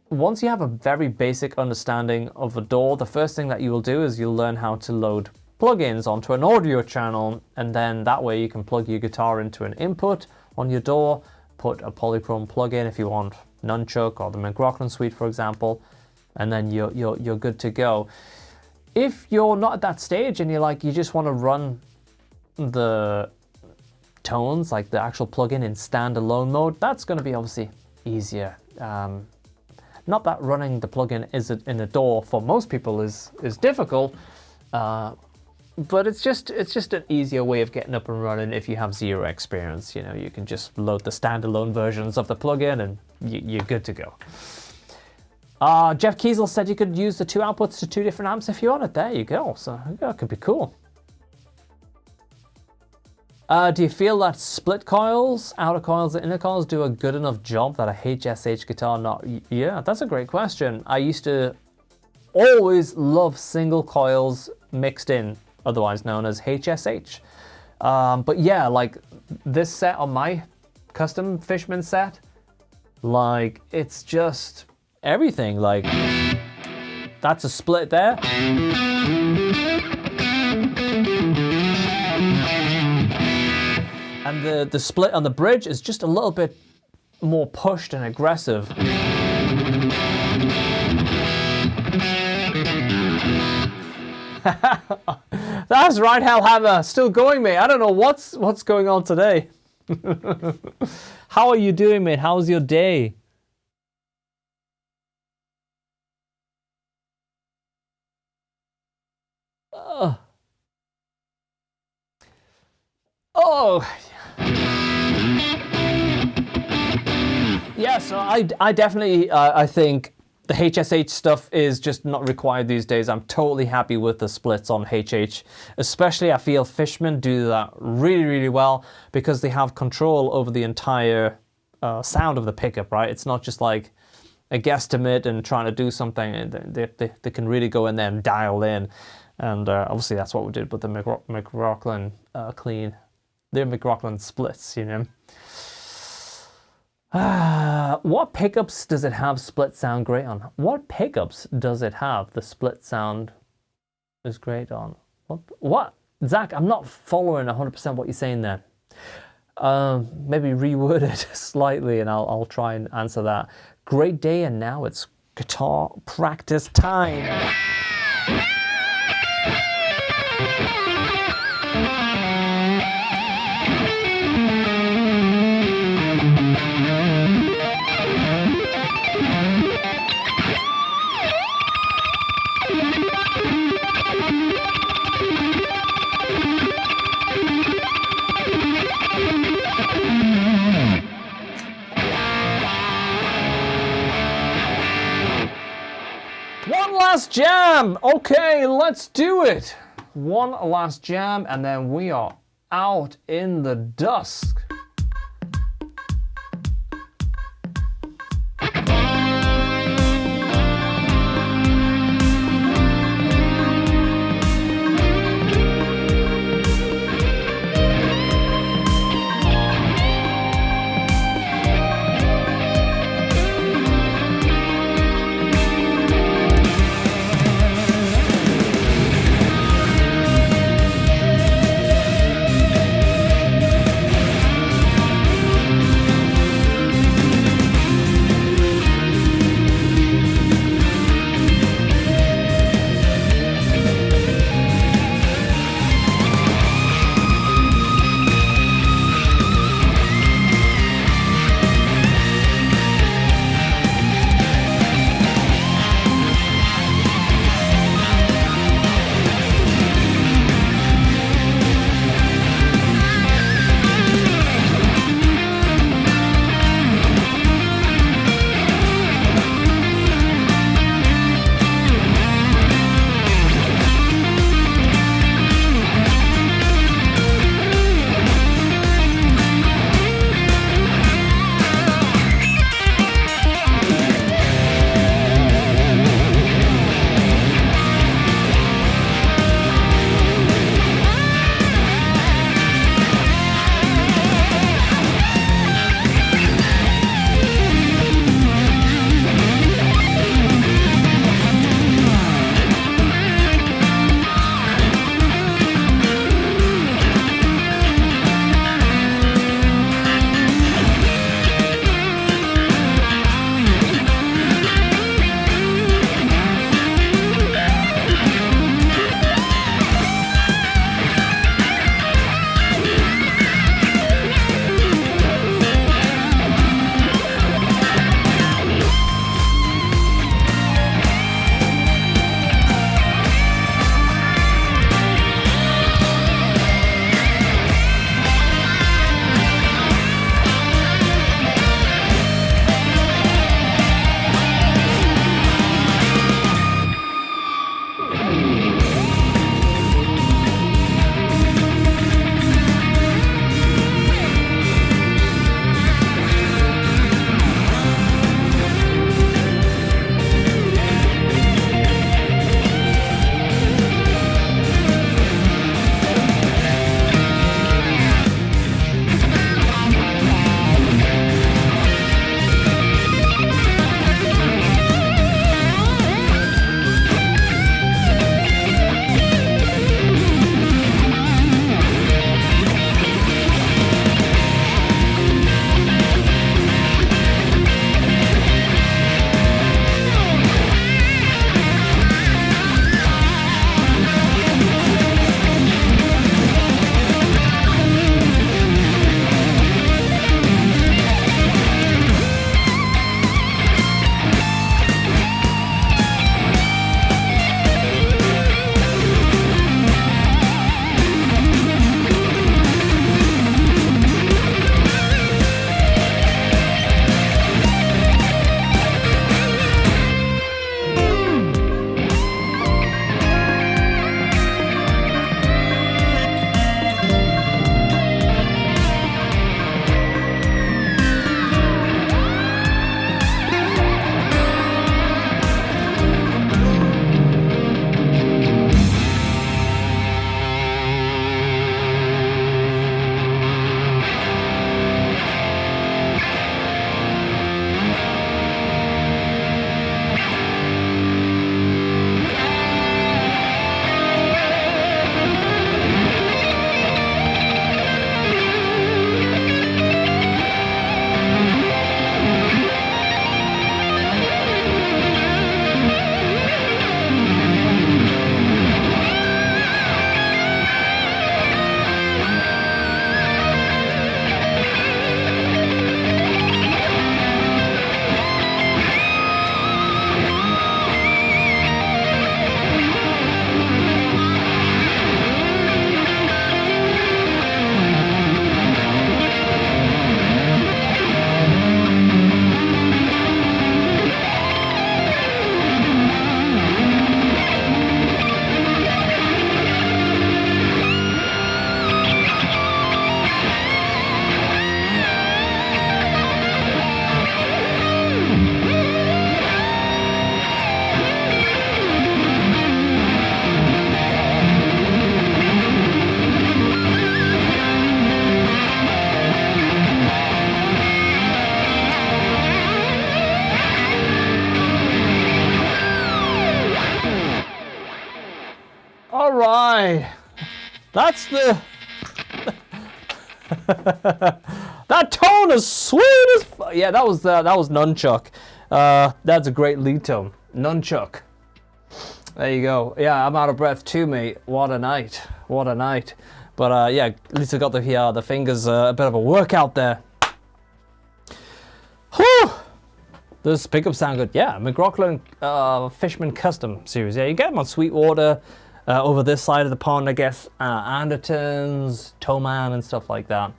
once you have a very basic understanding of a door, the first thing that you will do is you'll learn how to load plugins onto an audio channel, and then that way you can plug your guitar into an input on your door, put a polychrome plugin if you want Nunchuck or the McRocklin suite, for example, and then you're good to go. If you're not at that stage and you just want to run the tones, like the actual plugin in standalone mode, that's going to be obviously easier. Not that running the plugin in a DAW for most people is difficult, but it's just an easier way of getting up and running if you have 0 experience. You can just load the standalone versions of the plugin and you're good to go. Jeff Kiesel said you could use the 2 outputs to 2 different amps if you want it. There you go. So that could be cool. Do you feel that split coils, outer coils, and inner coils do a good enough job that a HSH guitar not? Yeah, that's a great question. I used to always love single coils mixed in, otherwise known as HSH. But yeah, like this set on my custom Fishman set, like it's just everything. Like that's a split there. And the split on the bridge is just a little bit more pushed and aggressive. That's right, Hellhammer. Still going, mate. I don't know what's going on today. How are you doing, mate? How's your day? Oh. Yeah, so I definitely, I think the HSH stuff is just not required these days. I'm totally happy with the splits on HH. Especially I feel Fishman do that really, really well because they have control over the entire sound of the pickup, right? It's not just like a guesstimate and trying to do something. They can really go in there and dial in. And obviously that's what we did with the McRocklin clean. They're McRocklin splits, What pickups does it have split sound great on? What pickups does it have the split sound is great on? What? Zach, I'm not following 100% what you're saying there. Maybe reword it slightly and I'll try and answer that. Great day, and now it's guitar practice time. Last jam. Okay, let's do it. One last jam and then we are out in the dusk. That's the... That tone is sweet as... Yeah, that was Nunchuck. That's a great lead tone. Nunchuck. There you go. Yeah, I'm out of breath too, mate. What a night. What a night. But yeah, at least I got the fingers a bit of a workout there. Whew! Does pickup sound good? Yeah, McRocklin Fishman Custom Series. Yeah, you get them on Sweetwater, over this side of the pond, I guess. Andertons, Towman, and stuff like that.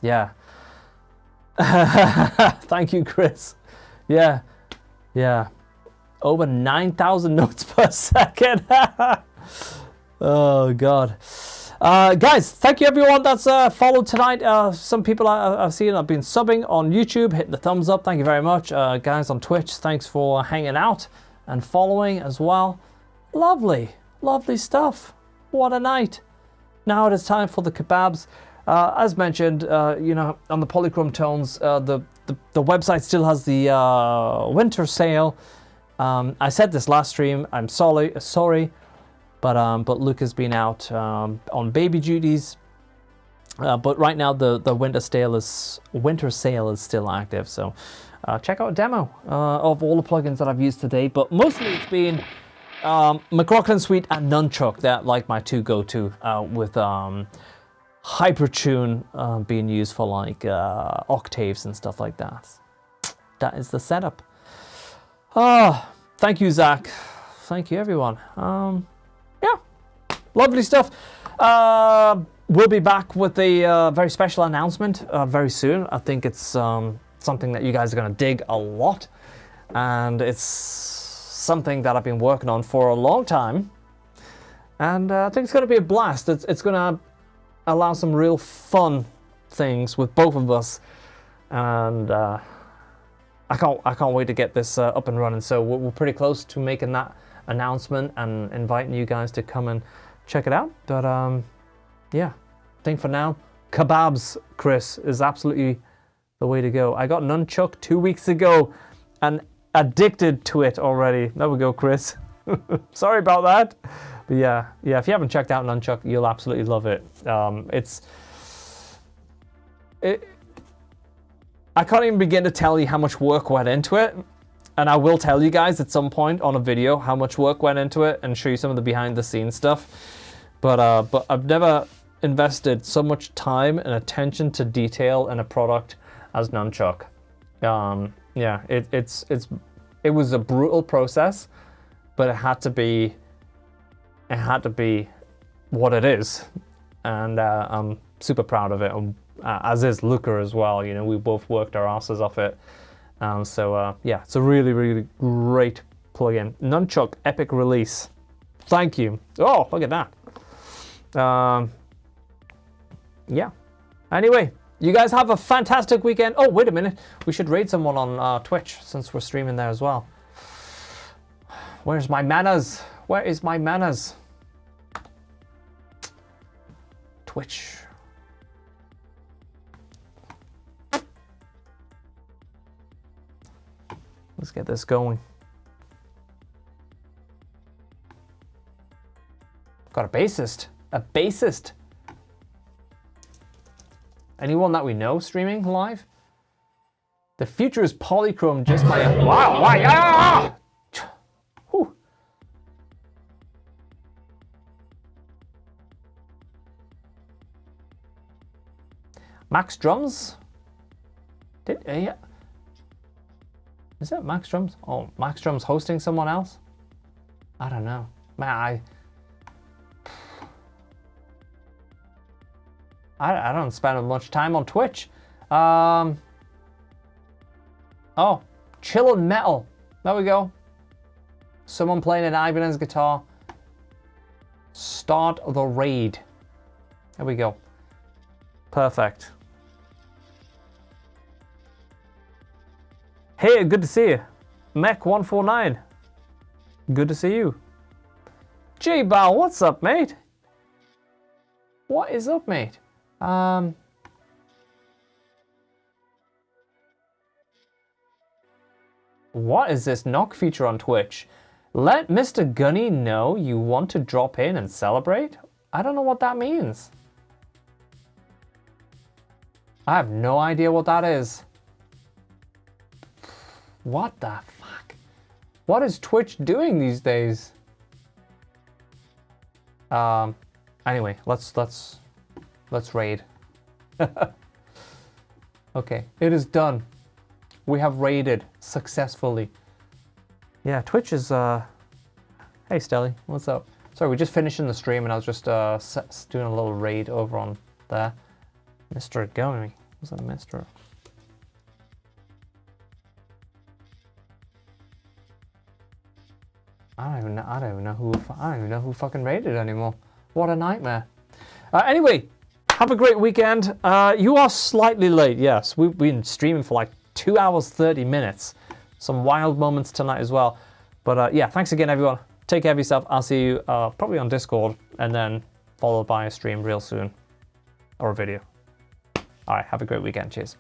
Yeah. Thank you, Chris. Yeah. Yeah. Over 9,000 notes per second. Oh, God. Guys, thank you everyone that's followed tonight. Some people I've seen have been subbing on YouTube, hitting the thumbs up. Thank you very much. Guys on Twitch, thanks for hanging out and following as well. Lovely, lovely stuff. What a night. Now it is time for the kebabs. As mentioned, you know, on the Polychrome Tones, the website still has the winter sale. I said this last stream. I'm sorry. But Luke has been out on baby duties. But right now the winter sale is still active. So check out a demo of all the plugins that I've used today. But mostly it's been McRocklin Suite and Nunchuck. That like my two go-to with Hypertune being used for like octaves and stuff like that. That is the setup. Thank you, Zach. Thank you, everyone. Yeah, lovely stuff. We'll be back with a very special announcement very soon. I think it's something that you guys are going to dig a lot. And it's something that I've been working on for a long time. And I think it's going to be a blast. It's going to allow some real fun things with both of us. And I can't wait to get this up and running. So we're pretty close to making that announcement and inviting you guys to come and check it out. But yeah, I think for now, kebabs, Chris, is absolutely the way to go. I got Nunchuck 2 weeks ago and addicted to it already. There we go, Chris. Sorry about that. But yeah, if you haven't checked out Nunchuck, you'll absolutely love it. I can't even begin to tell you how much work went into it. And I will tell you guys at some point on a video how much work went into it and show you some of the behind the scenes stuff. But I've never invested so much time and attention to detail in a product as Nunchuck. Yeah, it was a brutal process, but it had to be what it is. And I'm super proud of it, as is Luca as well. You know, we both worked our asses off it. So yeah, it's a really, really great plugin. Nunchuck epic release. Thank you. Oh, look at that. Yeah. Anyway, you guys have a fantastic weekend. Oh, wait a minute. We should raid someone on Twitch since we're streaming there as well. Where's my manners? Where is my manners? Twitch. Let's get this going. Got a bassist. A bassist. Anyone that we know streaming live? The future is Polychrome just by... Wow, wow, yeah! Whew. Max Drums? Yeah. Is it Max Drums? Oh, Max Drums hosting someone else? I don't know. Man, I don't spend much time on Twitch. Oh, Chillin' Metal. There we go. Someone playing an Ibanez guitar. Start the raid. There we go. Perfect. Hey, good to see you. Mech149. Good to see you. J-Bow, what's up, mate? What is up, mate? What is this knock feature on Twitch? Let Mr. Gunny know you want to drop in and celebrate? I don't know what that means. I have no idea what that is. What the fuck? What is Twitch doing these days? Anyway, let's raid. Okay, it is done. We have raided successfully. Yeah, Twitch is Hey Stelly, what's up? Sorry, we're just finishing the stream and I was just doing a little raid over on there. Mr. Gummy. What's that, Mr.? I don't even know who fucking raided anymore. What a nightmare. Anyway, have a great weekend. You are slightly late, yes. We've been streaming for like 2 hours, 30 minutes. Some wild moments tonight as well. But yeah, thanks again, everyone. Take care of yourself. I'll see you probably on Discord and then followed by a stream real soon. Or a video. All right, have a great weekend. Cheers.